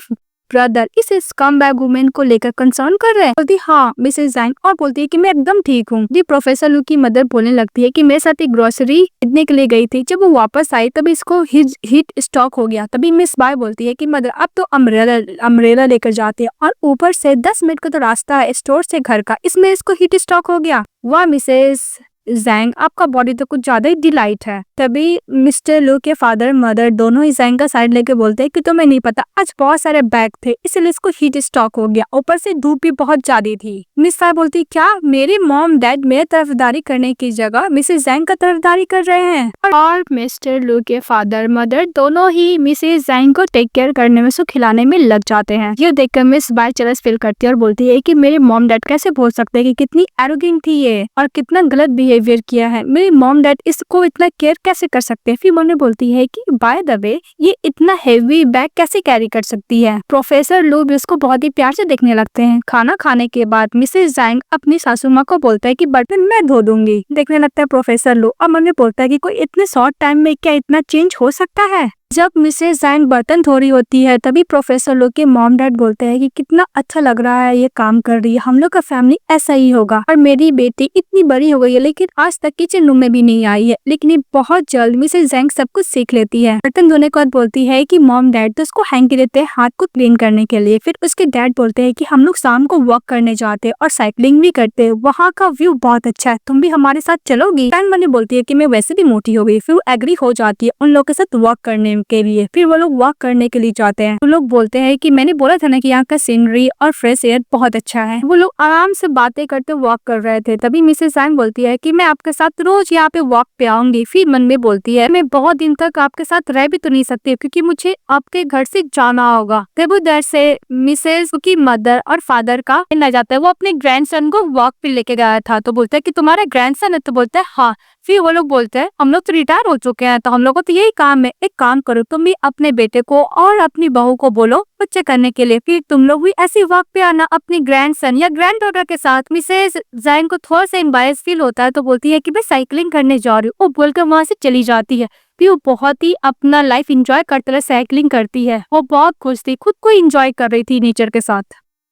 ब्रदर इस स्कमबैग वुमेन को लेकर कंसर्न कर रहे हैं? बोलती हाँ मिसेस जैंग और बोलती है कि मैं एकदम ठीक हूँ। जी प्रोफेसर लू की मदर बोलने लगती है कि मेरे साथ एक ग्रोसरी खरीदने के लिए गई थी, जब वो वापस आई तभी इसको हीट स्ट्रोक हो गया। तभी मिस बाय बोलती है कि मदर अब तो अम्ब्रेला लेकर जाते हैं और ऊपर से 10 मिनट का तो रास्ता है स्टोर से घर का, इसमें इसको हीट स्ट्रोक हो गया। वह मिसेस जैंग आपका बॉडी तो कुछ ज्यादा ही डिलाइट है। तभी मिस्टर लू के फादर मदर दोनों ही जैंग का साइड लेके बोलते हैं कि तुम्हें नहीं पता आज बहुत सारे बैग थे इसलिए इसको हीट स्ट्रोक हो गया, ऊपर से धूप भी बहुत ज्यादा थी। मिस फाई बोलती क्या मेरे मॉम डैड मेरे तरफदारी करने की जगह मिसेस जैंग का तरफदारी कर रहे हैं। और मिस्टर लू के फादर मदर दोनों ही मिसेस जैंग को टेक केयर करने में उसको खिलाने में लग जाते हैं। ये देखकर मिस बाय चलस फील करती है और बोलती है कि मेरे मॉम डैड कैसे बोल सकते हैं कि कितनी एरोगेंट थी ये और कितना गलत बिहेवियर किया है, मेरे मॉम डैड इसको इतना केयर कैसे कर सकते हैं। फिर मम्मी बोलती है कि बाय द वे ये इतना हेवी बैग कैसे कैरी कर सकती है। प्रोफेसर लू भी उसको बहुत ही प्यार से देखने लगते हैं। खाना खाने के बाद मिसेस जैंग अपनी सासू माँ को बोलता है कि बर्तन मैं धो दूंगी। देखने लगता है प्रोफेसर लू और मम्मी बोलता है कि कोई इतने शॉर्ट टाइम में क्या इतना चेंज हो सकता है। जब मिसेस जैंग बर्तन धो रही होती है तभी प्रोफेसर लोग के मॉम डैड बोलते हैं कि कितना अच्छा लग रहा है ये काम कर रही है, हम लोग का फैमिली ऐसा ही होगा। और मेरी बेटी इतनी बड़ी हो गई है लेकिन आज तक किचन रूम में भी नहीं आई है, लेकिन ये बहुत जल्द मिसेस जैंग सब कुछ सीख लेती है। बर्तन धोने के बाद बोलती है कि मॉम डैड तो उसको हैंकी देते हैं हाथ को क्लीन करने के लिए। फिर उसके डैड बोलते हैं कि हम लोग शाम को वॉक करने जाते हैं और साइकिलिंग भी करते हैं, वहाँ का व्यू बहुत अच्छा है, तुम भी हमारे साथ चलोगी। मनी बोलती है कि मैं वैसे भी मोटी हो गई। फिर एग्री हो जाती है उन लोगों के साथ वॉक करने के लिए। फिर वो लोग वॉक करने के लिए जाते हैं। वो लोग बोलते हैं कि मैंने बोला था ना कि यहाँ का सीनरी और फ्रेश एयर बहुत अच्छा है। वो लोग आराम से बातें करते वॉक कर रहे थे। तभी मिसेस जैंग बोलती है कि मैं आपके साथ रोज यहाँ पे वॉक पे आऊंगी। फिर मन में बोलती है मैं बहुत दिन तक आपके साथ रह भी तो नहीं सकती क्योंकि मुझे आपके घर से जाना होगा। तब उधर से मिसेस की मदर और फादर का आ जाता है। वो अपने ग्रैंडसन को वॉक पे लेके गया था तो बोलता है कि तुम्हारा ग्रैंडसन है, तो बोलता है हाँ। फिर वो लोग बोलते हैं हम लोग तो रिटायर हो चुके हैं तो हम लोग को तो यही काम है, एक काम करो तुम भी अपने बेटे को और अपनी बहू को बोलो बच्चे करने के लिए, फिर तुम लोग भी ऐसी वॉक पे आना अपनी ग्रैंडसन या ग्रैंड डॉटर के साथ। मिसेस जैंग को थोड़ा सा एम्बैरेस फील होता है तो बोलती है कि मैं साइकिलिंग करने जा रही हूँ। वो बोलकर वहाँ से चली जाती है। फिर वो बहुत ही अपना लाइफ एंजॉय करते हुए साइकिलिंग करती है। वो बहुत खुश थी, खुद को एंजॉय कर रही थी नेचर के साथ।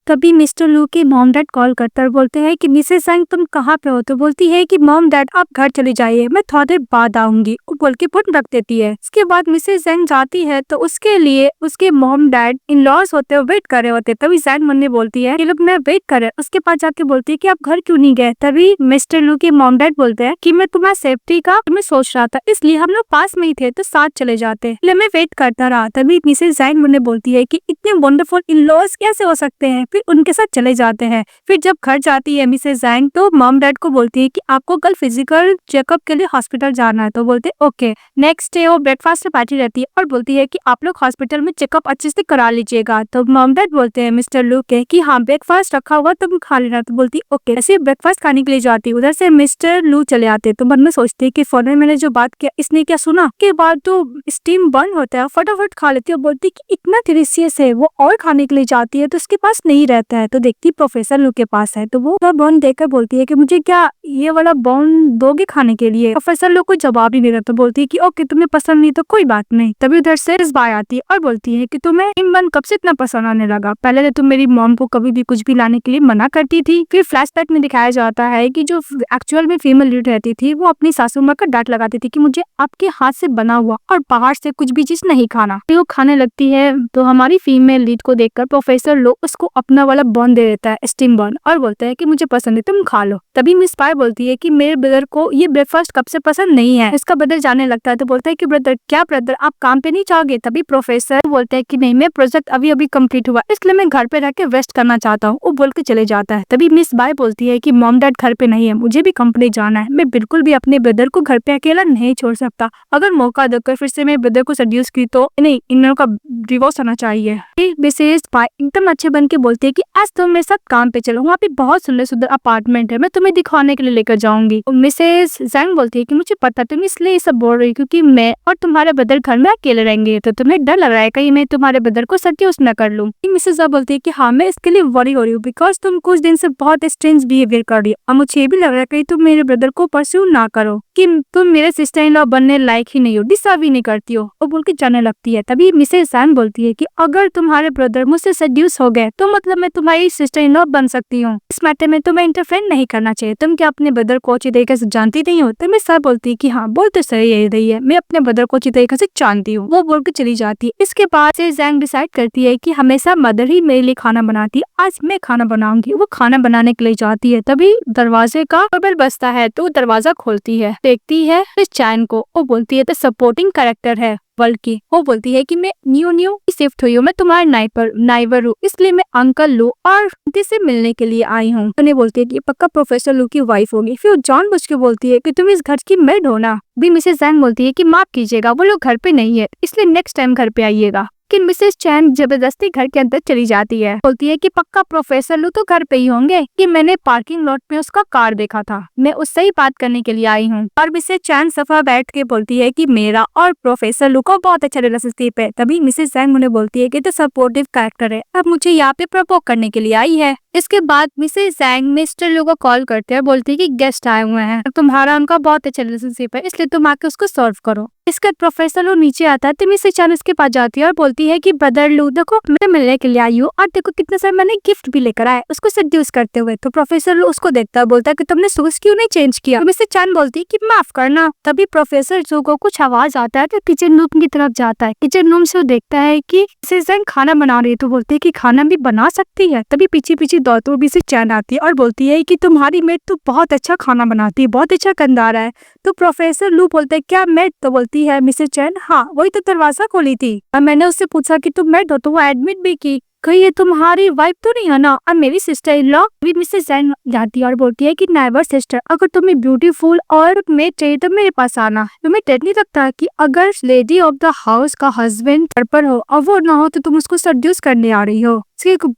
तभी मिस्टर लू के मॉम डैड कॉल करते और बोलते हैं कि मिसेस जैंग तुम कहाँ पे हो। तो बोलती है कि मॉम डैड आप घर चले जाइए, मैं थोड़ी देर बाद आऊंगी। वो बोल के फोन रख देती है। इसके बाद मिसेस जैंग जाती है तो उसके लिए उसके मॉम डैड इन लॉज होते हुए वेट कर रहे होते। तभी जैंग मन में बोलती है ये लोग मैं वेट कर रहे। उसके पास जाके बोलती है कि आप घर क्यों नहीं गए। तभी मिस्टर लू के मॉम डैड बोलते हैं कि मैं तुम्हारा सेफ्टी का मैं सोच रहा था, इसलिए हम लोग पास में ही थे तो साथ चले जाते, इसलिए मैं वेट करता रहा। तभी मिसेस जैंग मन में बोलती है कि इतने वंडरफुल इन लॉज कैसे हो सकते हैं। फिर उनके साथ चले जाते हैं। फिर जब घर जाती है मिसेस जैंग तो मॉम डैड को बोलती है कि आपको कल फिजिकल चेकअप के लिए हॉस्पिटल जाना है। तो बोलते ओके। नेक्स्ट डे वो ब्रेकफास्ट में बैठी रहती है और बोलती है कि आप लोग हॉस्पिटल में चेकअप अच्छे से करा लीजिएगा। तो मॉम डैड बोलते हैं मिस्टर लू के कि हाँ ब्रेकफास्ट रखा हुआ तुम खा लेना। तो बोलती ओके। ऐसे ब्रेकफास्ट खाने के लिए जाती है। उधर से मिस्टर लू चले आते तो मन में सोचते है कि फौरन मैंने जो बात किया इसने क्या सुना। के बाद तो स्टीम बर्न होता है, फटाफट खा लेती है। बोलती कि इतना डिलीशियस है। वो और खाने के लिए जाती है तो उसके पास नहीं रहता है तो देखती प्रोफेसर लू के पास है तो वो बॉन देकर बोलती है कि मुझे क्या ये वाला बॉन दोगे खाने के लिए। प्रोफेसर लू को जवाब ही नहीं देता। बोलती है कि ओके तुम्हें पसंद नहीं तो कोई बात नहीं। तभी उधर से इस बाय आती है और बोलती है कि तुम्हें बन कब से इतना पसंद आने लगा, पहले तो तुम मेरी मॉम को कभी भी कुछ भी लाने के लिए मना करती थी। फिर फ्लैशबैक में दिखाया जाता है कि जो एक्चुअल में फीमेल लीड रहती थी वो अपनी सासू माँ का डांट लगाती थी कि मुझे आपके हाथ से बना हुआ और बाहर से कुछ भी चीज नहीं खाना। फिर वो खाने लगती है तो हमारी फीमेल लीड को देखकर प्रोफेसर लू उसको अपना वाला बॉन दे देता है, स्टीम बॉन, और बोलता है कि मुझे पसंद है तुम खा लो। तभी मिस पाई बोलती है कि मेरे ब्रदर को ये ब्रेकफास्ट कब से पसंद नहीं है। इसका ब्रदर जाने लगता है तो बोलता है कि ब्रदर क्या ब्रदर आप काम पे नहीं जाओगे। तभी प्रोफेसर बोलता है कि नहीं मैं प्रोजेक्ट अभी अभी कंप्लीट हुआ इसलिए मैं घर पे रह के रेस्ट करना चाहता हूँ। वो बोल के चले जाता है। तभी मिस बाय बोलती है कि मॉम डैड घर पे नहीं है, मुझे भी कंपनी जाना है, मैं बिल्कुल भी अपने ब्रदर को घर पे अकेला नहीं छोड़ सकता। अगर मौका देकर फिर से मेरे ब्रदर को सेड्यूस की तो नहीं, इन लोगों का डिवोर्स होना चाहिए। मिसेस पाई एकदम अच्छे बन के बोलती है कि आज तुम मेरे साथ काम पे चलो, वहाँ पे बहुत सुंदर सुंदर अपार्टमेंट है, मैं तुम्हें दिखाने के लिए लेकर जाऊंगी। मिसेस जैंग बोलती है कि मुझे पता तुम इसलिए ये सब बोल रही क्योंकि मैं और तुम्हारे ब्रदर घर में अकेले रहेंगे तो तुम्हें डर लग रहा है कहीं मैं तुम्हारे ब्रदर को सेड्यूस न कर लूं। मिसेस जैंग बोलती है कि हाँ मैं इसके लिए वरी हो रही हूँ बिकॉज तुम कुछ दिन से बहुत स्ट्रेंज बिहेवियर कर रही हो और मुझे ये भी लग रहा है कहीं तुम मेरे ब्रदर को परस्यू ना करो, कि तुम मेरे सिस्टर इन लॉ बनने लायक ही नहीं हो, डिजर्व ही नहीं करती हो। वो बोल के जाने लगती है। तभी मिसेस जैंग बोलती है कि अगर तुम्हारे ब्रदर मुझसे सेड्यूस हो गए तो मतलब मतलब मैं तुम्हारी सिस्टर इन लॉ बन सकती हूँ। इस मैटर में तुम्हें इंटरफेयर नहीं करना चाहिए। तुम क्या अपने ब्रदर को अच्छी तरीके से जानती नहीं हो? तभी सर बोलती है कि हाँ बोल तो सही है रही है, मैं अपने ब्रदर को अच्छी तरीके से जानती हूँ। वो बोल के चली जाती है। इसके बाद से जैंग डिसाइड करती है कि हमेशा मदर ही मेरे लिए खाना बनाती है, आज मैं खाना बनाऊंगी। वो खाना बनाने के लिए जाती है, तभी दरवाजे का बेल बजता है तो दरवाजा खोलती है, देखती है इस चैन को। वो बोलती है तो सपोर्टिंग कैरेक्टर है वर्ल्ड की। वो बोलती है कि मैं न्यू शिफ्ट हुई हूँ, मैं तुम्हारे नाइबर हूँ, इसलिए मैं अंकल लू और आंटी से मिलने के लिए आई हूँ। उन्हें बोलती है कि पक्का प्रोफेसर लू की वाइफ होगी। फिर जानबूझ के बोलती है कि तुम इस घर की मेड हो ना। भी मिसेस जैंग बोलती है कि माफ कीजिएगा, वो लोग घर पे नहीं है, इसलिए नेक्स्ट टाइम घर पे आइएगा। लेकिन मिसेस चैन जबरदस्ती घर के अंदर चली जाती है। बोलती है कि पक्का प्रोफेसर लू तो घर पे ही होंगे, कि मैंने पार्किंग लॉट में उसका कार देखा था, मैं उससे ही बात करने के लिए आई हूँ। और मिसेस चैन सफा बैठ के बोलती है कि मेरा और प्रोफेसर लू का बहुत अच्छा रिलेशनशिप है। तभी मिसेस जैंग उन्हें बोलती है कि तो सपोर्टिव कैरेक्टर है, अब मुझे यहाँ पे प्रपोज करने के लिए आई है। इसके बाद मिसेस जैंग मिस्टर लू को कॉल करते हैं, बोलती है कि गेस्ट आए हुए हैं, तुम्हारा उनका बहुत अच्छा रिलेशनशिप है, इसलिए तुम आके उसको सॉल्व करो। इसके बाद प्रोफेसर लू नीचे आता है तो मिसेस चैन उसके पास जाती है और बोलती है कि ब्रदर लू देखो मैं मिलने के लिए आई हूँ और देखो कितने सारे मैंने गिफ्ट भी लेकर आए, उसको सेड्यूस करते हुए। तो प्रोफेसर लू उसको देखता है, बोलता है कि तुमने शूज क्यों नहीं चेंज किया? तो मिसेस चैन बोलती है कि माफ करना। तभी प्रोफेसर लू को कुछ आवाज आता है तो किचन रूम की तरफ जाता है। किचन रूम से वो देखता है कि मिसेस जैंग खाना बना रही है, तो बोलती है कि खाना भी बना सकती है। तभी पीछे पीछे दौड़ती हुई मिसेस चैन आती है और बोलती है कि तुम्हारी मेड तो बहुत अच्छा खाना बनाती है, बहुत अच्छा कंदारा है। तो प्रोफेसर लू बोलते है क्या मेड? तो बोलती है मिसेस चैन हाँ वही तो दरवाजा खोली थी और मैंने उससे पूछा कि तुम मेड हो तो वो एडमिट भी की, कहीं ये तुम्हारी वाइफ तो नहीं है ना? और मेरी सिस्टर इन लॉ भी मिसेस जैन जाती है और बोलती है कि नेवर सिस्टर, अगर तुम्हें ब्यूटीफुल और मेड चाहिए तो मेरे पास आना। तुम्हें डर नहीं लगता कि अगर लेडी ऑफ द हाउस का हस्बैंड घर पर हो और वो ना हो तो तुम उसको सेड्यूस करने आ रही हो?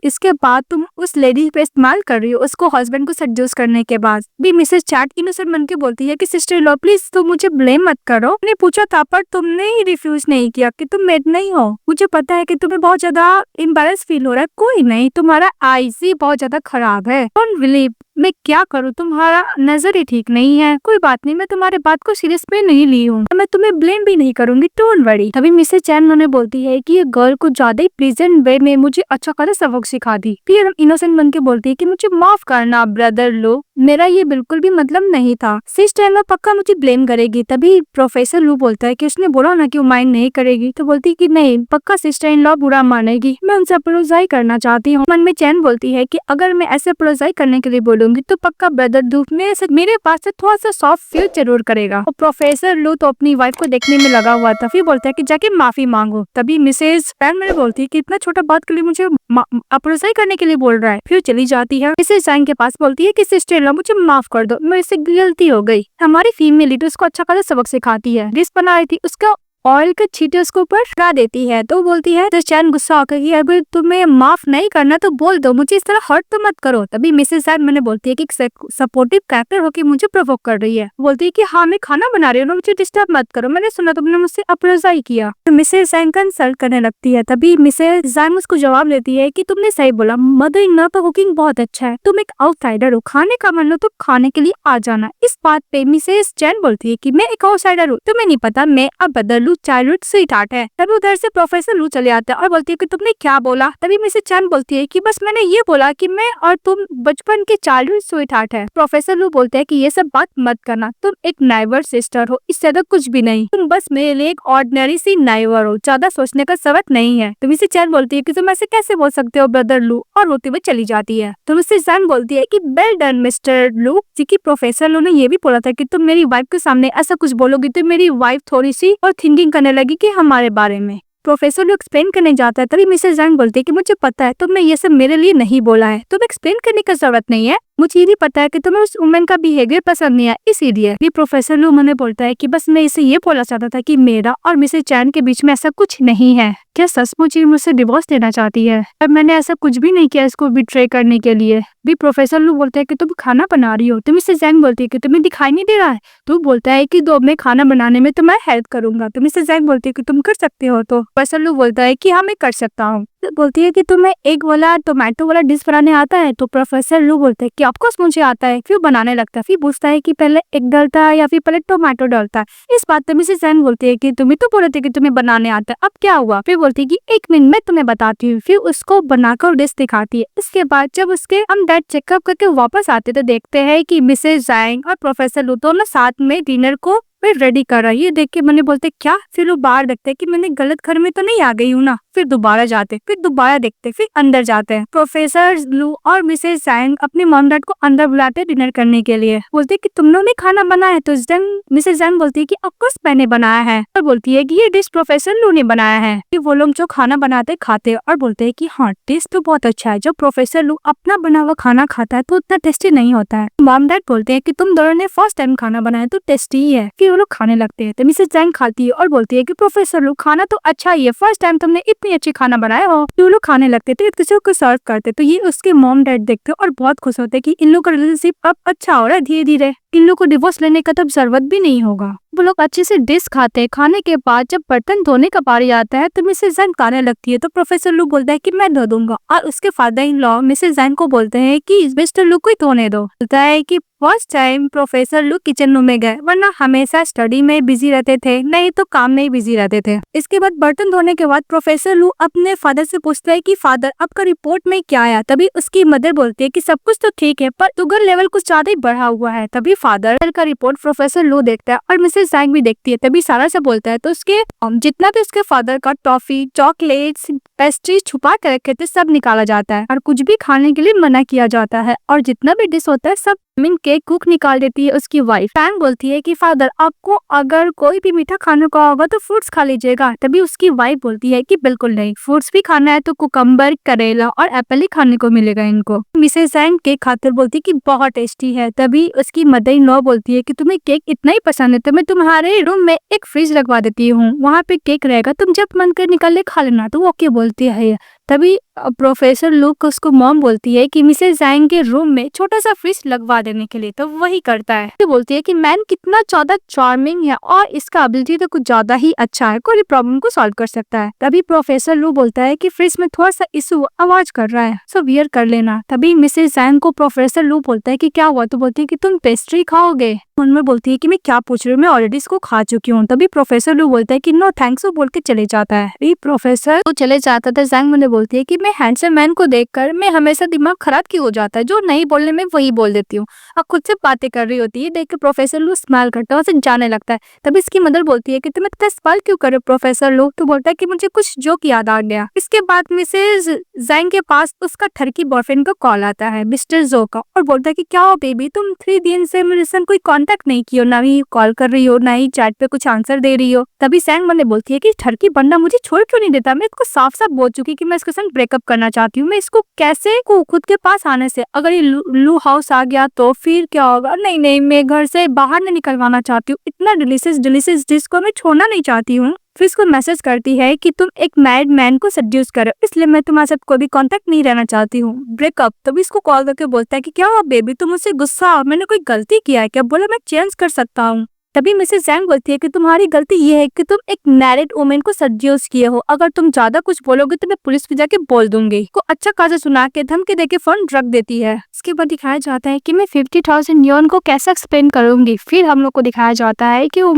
इसके बाद तुम उस लेडी पे इस्तेमाल कर रही हो उसको हस्बैंड को सेड्यूस करने के बाद। भी मिसेस चैट इनोसेंट मन के बोलती है कि सिस्टर इन लॉ प्लीज तुम मुझे ब्लेम मत करो, मैंने पूछा था पर तुमने ही रिफ्यूज नहीं किया कि तुम मेड नहीं हो। मुझे पता है कि तुम्हें बहुत ज्यादा एम्बैरेस फील हो रहा है, कोई नहीं, तुम्हारा आईज ही बहुत ज्यादा खराब है, डोंट बिलीव, मैं क्या करूँ, तुम्हारा नजर ही ठीक नहीं है, कोई बात नहीं, मैं तुम्हारे बात को सीरियस में नहीं ली हूँ, मैं तुम्हें ब्लेम भी नहीं करूंगी, डोंट वरी। तभी मिसेस चैन उन्हें बोलती है कि ये गर्ल को ज्यादा ही प्लीजेंट वे में मुझे अच्छा खासा सबक सिखा दी। फिर इनोसेंट बन के बोलती है कि मुझे माफ करना ब्रदर लो, मेरा ये बिल्कुल भी मतलब नहीं था, सिस्टर इन पक्का मुझे ब्लेम करेगी। तभी प्रोफेसर लू बोलता है कि उसने बोला ना कि वो माइंड नहीं करेगी, तो बोलती है कि नहीं पक्का सिस्टर इन लॉ बुरा मानेगी, मैं उनसे अपोलोजाइज करना चाहती हूँ। मन में चैन बोलती है कि अगर मैं ऐसे अपोलोजाइज करने के लिए बोलूंगी तो पक्का ब्रदर लू मेरे पास से थोड़ा सा सॉफ्ट फील जरूर करेगा। और प्रोफेसर लू तो अपनी वाइफ को देखने में लगा हुआ था, फिर बोलता है कि जाके माफी मांगो। तभी मिसेस पैन मेरे बोलती है कि इतना छोटा बात के लिए मुझे अपोलोजाइज करने के लिए बोल रहा है, फिर चली जाती है। मिसेस जैंग के पास बोलती है कि सिस्टर इन लॉ मुझे माफ कर दो, मेरे से गलती हो गई। हमारी फीमेल लीडर उसको अच्छा खासा सबक सिखाती है, डिश बना रही थी उसका ऑयल के छींटे उसके ऊपर लगा देती है, तो बोलती है तो चैन गुस्सा होकर कि अगर तुम्हें माफ नहीं करना तो बोल दो, मुझे इस तरह हर्ट तो मत करो। तभी मिसेस जैन मैंने बोलती है कि सपोर्टिव कैरेक्टर होकर मुझे प्रोवोक कर रही है, बोलती है कि हाँ मैं खाना बना रही हूँ, मुझे डिस्टर्ब मत करो, मैंने सुना तुमने मुझसे अपोलोजाइज किया। तो मिसेस जैन कंसल्ट करने लगती है। तभी मिसेस जैन उसको जवाब देती है कि तुमने सही बोला, मदर इन लॉ का कुकिंग बहुत अच्छा है, तुम एक आउटसाइडर हो, खाने का मन लो तो खाने के लिए आ जाना। इस बात पे मिसेस जैन बोलती है कि मैं एक आउटसाइडर हूँ, तुम्हें नहीं पता मैं अब बदलू चाइल्डहुड स्वीटहार्ट है। तभी उधर से प्रोफेसर लू चले आता है और बोलती है कि तुमने क्या बोला? तभी मिसेस चैन बोलती है कि बस मैंने ये बोला कि मैं और तुम बचपन के चाइल्डहुड स्वीटहार्ट है। प्रोफेसर लू बोलते हैं कि ये सब बात मत करना, तुम एक नाइबर सिस्टर हो, इससे ज्यादा कुछ भी नहीं, तुम बस मेरे लिए एक ऑर्डिनरी सी नाइबर हो, ज्यादा सोचने का जरूरत नहीं है। तो मिसेस चैन बोलती है कि तुम ऐसे कैसे बोल सकते हो ब्रदर लू, और रोते हुए चली जाती है। तो मिसेस चैन बोलती है कि वेल डन मिस्टर लू, जी प्रोफेसर लू ने ये भी बोला था कि तुम मेरी वाइफ के सामने ऐसा कुछ बोलोगी तो मेरी वाइफ थोड़ी सी और थिंकिंग करने लगी कि हमारे बारे में। प्रोफेसर लू एक्सप्लेन करने जाता है, तभी मिसेस जैंग बोलती है कि मुझे पता है तुमने ये सब मेरे लिए नहीं बोला है, तुम्हें एक्सप्लेन करने की जरूरत नहीं है, मुझे ये भी पता है कि तुम्हें उस वुमेन का बिहेवियर पसंद नहीं है, इसीलिए। ये प्रोफेसर लू मैंने बोलता है कि बस मैं इसे ये बोलना चाहता था कि मेरा और मिसेस चैन के बीच में ऐसा कुछ नहीं है। क्या सचमुच ही मुझसे डिवोर्स देना चाहती है? और मैंने ऐसा कुछ भी नहीं किया इसको बिट्रे करने के लिए। भी प्रोफेसर लू बोलते हैं कि तुम खाना बना रही हो, तो मिसेस जैंग बोलती है कि तुम्हें दिखाई नहीं दे रहा है? तो बोलता है कि दो मैं खाना बनाने में तुम्हें हेल्प करूंगा। तो मिसेस जैंग बोलती है कि तुम कर सकते हो? तो प्रोफेसर लू बोलता है कि हाँ मैं कर सकता हूँ। तो बोलती है कि तुम्हें एक वाला टोमेटो वाला डिश बनाने आता है? तो प्रोफेसर लू बोलते हैं कि ऑफ कोर्स मुझे आता है। फिर बनाने लगता है। फिर पूछता है कि पहले एग डालता है या फिर पहले टोमेटो डालता है। इस बात पे मिसेस जैन बोलती है कि तुम्हें तो बोले थे कि तुम्हें बनाने आता है, अब क्या हुआ? फिर बोलती है कि 1 मिनट में तुम्हें बताती हूँ। फिर उसको बनाकर डिश दिखाती है। इसके बाद जब उसके हम डैड चेकअप करके वापस आते तो देखते हैं कि मिसेस जैंग और प्रोफेसर लू दोनों साथ में डिनर को फिर रेडी कर रहा है। ये देख के मैंने बोलते क्या? फिर वो बाहर देखते हैं कि मैंने गलत घर में तो नहीं आ गई हूँ ना। फिर दोबारा जाते, फिर दोबारा देखते, फिर अंदर जाते हैं। प्रोफेसर लू और मिसेस जैंग अपने मॉम डैड को अंदर बुलाते डिनर करने के लिए। बोलते कि तुम लोगों ने खाना बनाया है? तो मिसेस जैंग बोलती है कि ऑफ कोर्स मैंने बनाया है। और बोलती है कि ये डिश प्रोफेसर लू ने बनाया है। फिर वो लोग जो खाना बनाते खाते और बोलते है कि हाँ टेस्ट तो बहुत अच्छा है। जब प्रोफेसर लू अपना बना हुआ खाना खाता है तो उतना टेस्टी नहीं होता है। मॉम डैड बोलते हैं कि तुम दोनों ने फर्स्ट टाइम खाना बनाया तो टेस्टी ही है। फिर वो लोग खाने लगते हैं तो मिसेस जैंग खाती है और बोलती है कि प्रोफेसर लू खाना तो अच्छा ही है, फर्स्ट टाइम तुमने इतनी अच्छी खाना बनाया हो। तो लोग खाने लगते थे, किसी को सर्व करते तो ये उसके मॉम डैड देखते और बहुत खुश होते कि इन लोगों का रिलेशनशिप अब अच्छा हो रहा है धीरे धीरे। इन लोगों को डिवोर्स लेने का तब जरूरत भी नहीं होगा। वो लोग अच्छे से डिश खाते हैं। खाने के बाद जब बर्तन धोने का बारी आता है तो मिसेस जैन खाने लगती है। तो प्रोफेसर लू बोलता है कि मैं धो दूंगा और उसके father in law Mrs Jain को बोलते हैं कि मिस्टर लू को ही धोने दो। बोलता है कि फर्स्ट टाइम प्रोफेसर लू किचन रूम में गए, वरना हमेशा स्टडी में बिजी रहते थे, नहीं तो काम में ही बिजी रहते थे। इसके बाद बर्तन धोने के बाद प्रोफेसर लू अपने फादर से पूछता है कि फादर आपका रिपोर्ट में क्या आया? तभी उसकी मदर बोलती है कि सब कुछ तो ठीक है पर शुगर लेवल कुछ ज्यादा ही बढ़ा हुआ है। तभी फादर का रिपोर्ट प्रोफेसर लू देखता है और मिसेस जैंग भी देखती है। तभी सारा से बोलता है तो उसके जितना भी उसके फादर का टॉफी, चॉकलेट्स, पेस्ट्रीज छुपा कर रखे थे सब निकाला जाता है और कुछ भी खाने के लिए मना किया जाता है और जितना भी डिश होता है सब केक कुक निकाल देती है उसकी वाइफ। फैंग बोलती है कि फादर आपको अगर कोई भी मीठा खाने का होगा तो फ्रूट्स खा लीजिएगा। तभी उसकी वाइफ बोलती है कि बिल्कुल नहीं, फ्रूट्स भी खाना है तो कुकम्बर, करेला और एप्पल ही खाने को मिलेगा इनको। मिसेस जैंग केक खाकर बोलती है कि बहुत टेस्टी है। तभी उसकी मदर इन लॉ बोलती है कि तुम्हें केक इतना ही पसंद है तो मैं तुम्हारे रूम में एक फ्रिज लगवा देती हूँ, वहाँ पे केक रहेगा, तुम जब मन कर निकल ले खा लेना। तो वो ओके बोलती है। तभी प्रोफेसर लू को उसको मॉम बोलती है कि मिसेस जैंग के रूम में छोटा सा फ्रिज लगवा देने के लिए। तो वही करता है। तो बोलती है कि मैन कितना ज्यादा चार्मिंग है और इसका एबिलिटी तो कुछ ज्यादा ही अच्छा है, कोई प्रॉब्लम को सॉल्व कर सकता है। तभी प्रोफेसर लू बोलता है कि फ्रिज में थोड़ा सा इशू आवाज कर रहा है, सो वियर कर लेना। तभी मिसेस जैंग को प्रोफेसर लू बोलता है कि क्या हुआ? तो बोलती है कि तुम पेस्ट्री खाओगे? उनमें बोलती है कि मैं क्या पूछ रही हूँ, मैं ऑलरेडी इसको खा चुकी हूँ। तभी प्रोफेसर लू बोलता है कि नो थैंक्स बोल के चले जाता है। प्रोफेसर तो चले जाता था। जैंग मुझे बोलती है कि मैं हैंडसम मैन को देखकर मैं हमेशा दिमाग खराब क्यों हो जाता है, जो नहीं बोलने में वही बोल देती हूँ। अब खुद से बातें कर रही होती है, देख के प्रोफेसर लू स्माइल करता है और जाने लगता है। तभी इसकी मदर बोलती है कि तुम इतना स्माइल क्यों कर रहे हो प्रोफेसर लू? तो बोलता है कि मुझे कुछ जोक याद आ गया। इसके बाद मिसेज जैंग के पास उसका ठरकी बॉयफ्रेंड का कॉल आता है, मिस्टर जो का, और बोलता है कि क्या हो बेबी, तुम 3 दिन से मेरे संग कोई कांटेक्ट नहीं किया, ना ही कॉल कर रही हो ना ही चैट पे कुछ आंसर दे रही हो। तभी सैंग मने बोलती है कि ठरकी बंदा मुझे छोड़ क्यों नहीं देता? मैं इसको साफ साफ बोल चुकी कि मैं इसके संग ब्रेकअप करना चाहती हूँ, मैं इसको कैसे को खुद के पास आने से, अगर ये लू हाउस आ गया तो फिर क्या होगा? नहीं नहीं, मैं घर से बाहर नहीं निकलवाना चाहती हूँ, इतना डिलीशियस डिश को मैं छोड़ना नहीं चाहती हूँ। फिर इसको मैसेज करती है कि तुम एक मैरिड मैन को सेड्यूस करो, इसलिए मैं तुम्हारे साथ कोई भी कांटेक्ट नहीं रहना चाहती हूँ, ब्रेकअप। तभी इसको कॉल करके बोलता है कि क्या हुआ बेबी, तुम मुझसे गुस्सा हो, मैंने कोई गलती किया है क्या? बोला मैं चेंज कर सकता हूँ। तभी मिसेस जैंग बोलती है कि तुम्हारी गलती ये है कि तुम एक मैरिड वुमेन को सेड्यूस किए हो, अगर तुम ज्यादा कुछ बोलोगे तो मैं पुलिस पे जाके बोल दूंगी। को अच्छा खासा सुना के धमकी देके फोन रख देती है। इसके बाद दिखाया जाता है कि मैं 50,000 युआन को कैसे एक्सप्लेन करूंगी। फिर हम लोग को दिखाया जाता है कि वो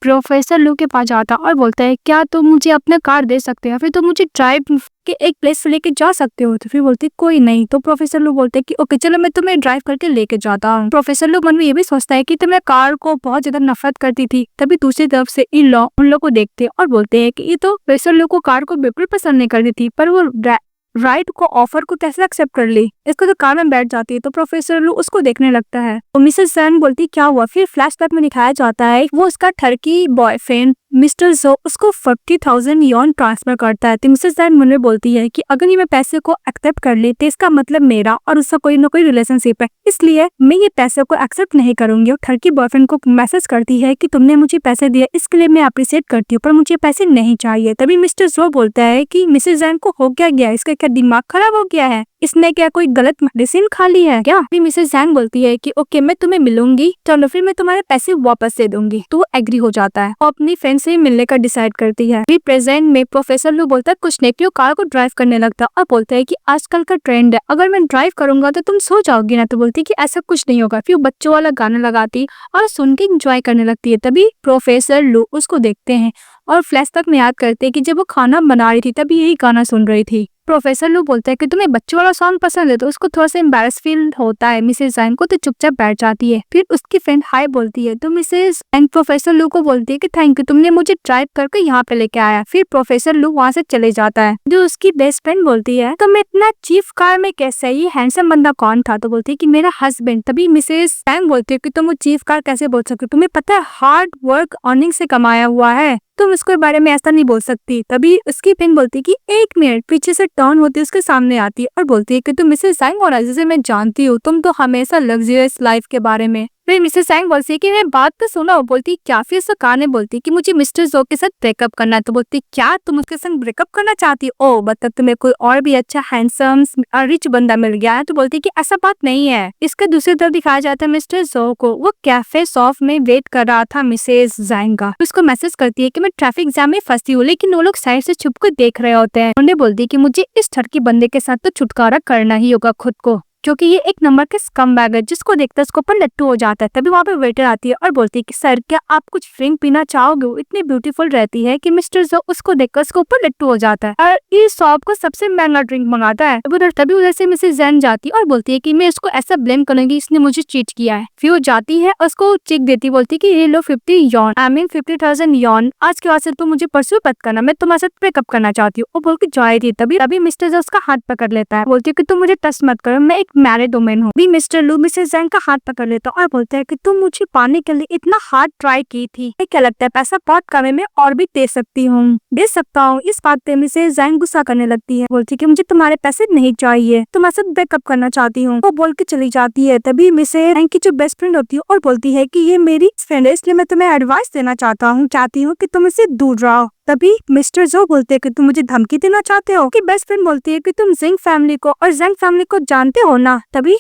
प्रोफेसर लू के पास जाता और बोलता है क्या तुम मुझे अपना कार दे सकते हैं, फिर तुम मुझे ड्राइव के एक प्लेस से लेके जा सकते हो? तो फिर बोलते कोई नहीं। तो प्रोफेसर लोग बोलते हैं कि ओके चलो मैं तुम्हें ड्राइव करके लेके जाता हूँ। प्रोफेसर लोग मन में ये भी सोचता है कि तुम्हें कार को बहुत ज्यादा नफरत करती थी। तभी दूसरी तरफ से इन लॉ उन लोग को देखते हैं और बोलते हैं कि ये तो प्रोफेसर लोग को कार को बिल्कुल पसंद नहीं करती थी, पर वो राइट को ऑफर को कैसे एक्सेप्ट कर ली। इसको तो कार में बैठ जाती है तो प्रोफेसर लू उसको देखने लगता है। तो मिसेस जैंग बोलती क्या हुआ? फिर फ्लैशबैक में दिखाया जाता है वो उसका ठरकी बॉयफ्रेंड मिस्टर जो उसको 50,000 युआन ट्रांसफर करता है। तो मिसेस जैंग मुझे बोलती है कि अगर ये मैं पैसे को एक्सेप्ट कर ले तो इसका मतलब मेरा और उसका कोई ना कोई रिलेशनशिप है, इसलिए मैं ये पैसे को एक्सेप्ट नहीं करूंगी। और ठरकी बॉयफ्रेंड को मैसेज करती है कि तुमने मुझे पैसे दिए इसके लिए मैं अप्रिशिएट करती हूँ, पर मुझे पैसे नहीं चाहिए। तभी मिस्टर जो बोलता है कि मिसेस जैंग को हो क्या गया, इसका क्या दिमाग खराब हो गया है? इसने क्या कोई गलत मेडिसिन खा ली है क्या? फिर मिसेस जैंग बोलती है कि ओके मैं तुम्हें मिलूंगी तो फिर मैं तुम्हारे पैसे वापस दे दूंगी। तो वो एग्री हो जाता है और अपनी फ्रेंड से मिलने का डिसाइड करती है। फिर प्रेजेंट में प्रोफेसर लू बोलता है कुछ नहीं, वो कार को ड्राइव करने लगता है और बोलता है कि आजकल का ट्रेंड है, अगर मैं ड्राइव करूंगा तो तुम सो जाओगी ना। तो बोलती है कि ऐसा कुछ नहीं होगा। फिर बच्चों वाला गाना लगाती और सुन के इंजॉय करने लगती है। तभी प्रोफेसर लू उसको देखते हैं और फ्लैशबैक में याद करते हैं कि जब वो खाना बना रही थी तभी यही गाना सुन रही थी। प्रोफेसर लू बोलता है कि तुम्हें बच्चों वाला सॉन्ग पसंद है। तो उसको थोड़ा सा एम्बैरस फील होता है मिसेस जैंग को, तो चुपचाप बैठ जाती है। फिर उसकी फ्रेंड हाय बोलती है तो मिसेस जैंग प्रोफेसर लू को बोलती है कि थैंक यू, तुमने मुझे ड्राइव करके यहाँ पे लेके आया। फिर प्रोफेसर लू वहाँ से चले जाता है। जो उसकी बेस्ट फ्रेंड बोलती है तो मैं इतना चीफ कार में कैसे, ये हैंडसम बंदा कौन था? तो बोलती है कि मेरा हस्बैंड। तभी मिसेस जैंग बोलती है कि तुम वो चीफ कार कैसे बोल सकते हो, तुम्हें पता है हार्ड वर्क अर्निंग से कमाया हुआ है, तुम उसके बारे में ऐसा नहीं बोल सकती। तभी उसकी फ्रेंड बोलती है कि एक मिनट, पीछे से टर्न होती है उसके सामने आती है और बोलती है कि तुम मिसेस जैंग हो ना, जिसे मैं जानती हूँ, तुम तो हमेशा लग्जरियस लाइफ के बारे में। फिर मिसेस जैंग बोलती है कि मैं बात तो सुनो। बोलती क्या? फिर उसका कार ने बोलती कि मुझे मिस्टर जो के साथ ब्रेकअप करना है। तो बोलती क्या तुम उसके संग ब्रेकअप करना चाहती हो? ओ मतलब तुम्हें कोई और भी अच्छा हैंडसम रिच बंदा मिल गया है? तो बोलती कि ऐसा बात नहीं है। इसके दूसरी तरफ दिखाया जाता है मिस्टर जो को, वो कैफे सॉफ में वेट कर रहा था मिसेस जैंग का। उसको मैसेज करती है कि मैं ट्रैफिक जाम में फंसी हूँ, लेकिन वो लोग साइड से छुप कर देख रहे होते हैं। उन्हें बोलती है कि मुझे इस ठरकी बंदे के साथ तो छुटकारा करना ही होगा खुद को, क्योंकि ये एक नंबर के स्कमबैग है। जिसको देखता है उसको ऊपर लट्टू हो जाता है। तभी वहाँ पे वेटर आती है और बोलती है कि सर क्या आप कुछ ड्रिंक पीना चाहोगे? वो इतनी ब्यूटीफुल रहती है कि मिस्टर जो उसको देखकर उसको ऊपर लट्टू हो जाता है और इस शॉप को सबसे महंगा ड्रिंक मंगाता है। तभी उधर से मिसेस जैन जाती है और बोलती है कि मैं इसको ऐसा ब्लेम करूंगी, इसने मुझे चीट किया है। फिर वो जाती है और उसको चेक देती, बोलती है कि ये लो 50 यॉन, आई मीन 50,000 यॉन, आज के बाद से तुम मुझे परसों मत करना, मैं तुम्हारे साथ ब्रेकअप करना चाहती हूँ। वो बोल के जाए थी। तभी मिस्टर जो उसका हाथ पकड़ लेता है, बोलती है कि तुम मुझे टच मत करो, मैं एक मैरिड वुमेन हूँ। भी मिस्टर लू मिसेस जैंग का हाथ पकड़ लेता और बोलता है कि तुम मुझे पाने के लिए इतना हार्ड ट्राई की थी, क्या लगता है पैसा बहुत कम है, मैं और भी दे सकती हूँ, दे सकता हूँ। इस बात पे मिसेस जैंग गुस्सा करने लगती है, बोलती है कि मुझे तुम्हारे पैसे नहीं चाहिए, तुम्हारे साथ ब्रेकअप करना चाहती हूँ। वो बोल के चली जाती है। तभी मिसेस जैंग की जो बेस्ट फ्रेंड होती है और बोलती है कि ये मेरी फ्रेंड है, इसलिए मैं तुम्हें एडवाइस देना चाहती हूँ कि तुम इससे दूर रहो। तभी मिस्टर जो बोलते हैं कि तुम मुझे धमकी देना चाहते हो। कि बेस्ट फ्रेंड बोलती है कि तुम जिंग फैमिली को और जैंग फैमिली को जानते हो ना। तभी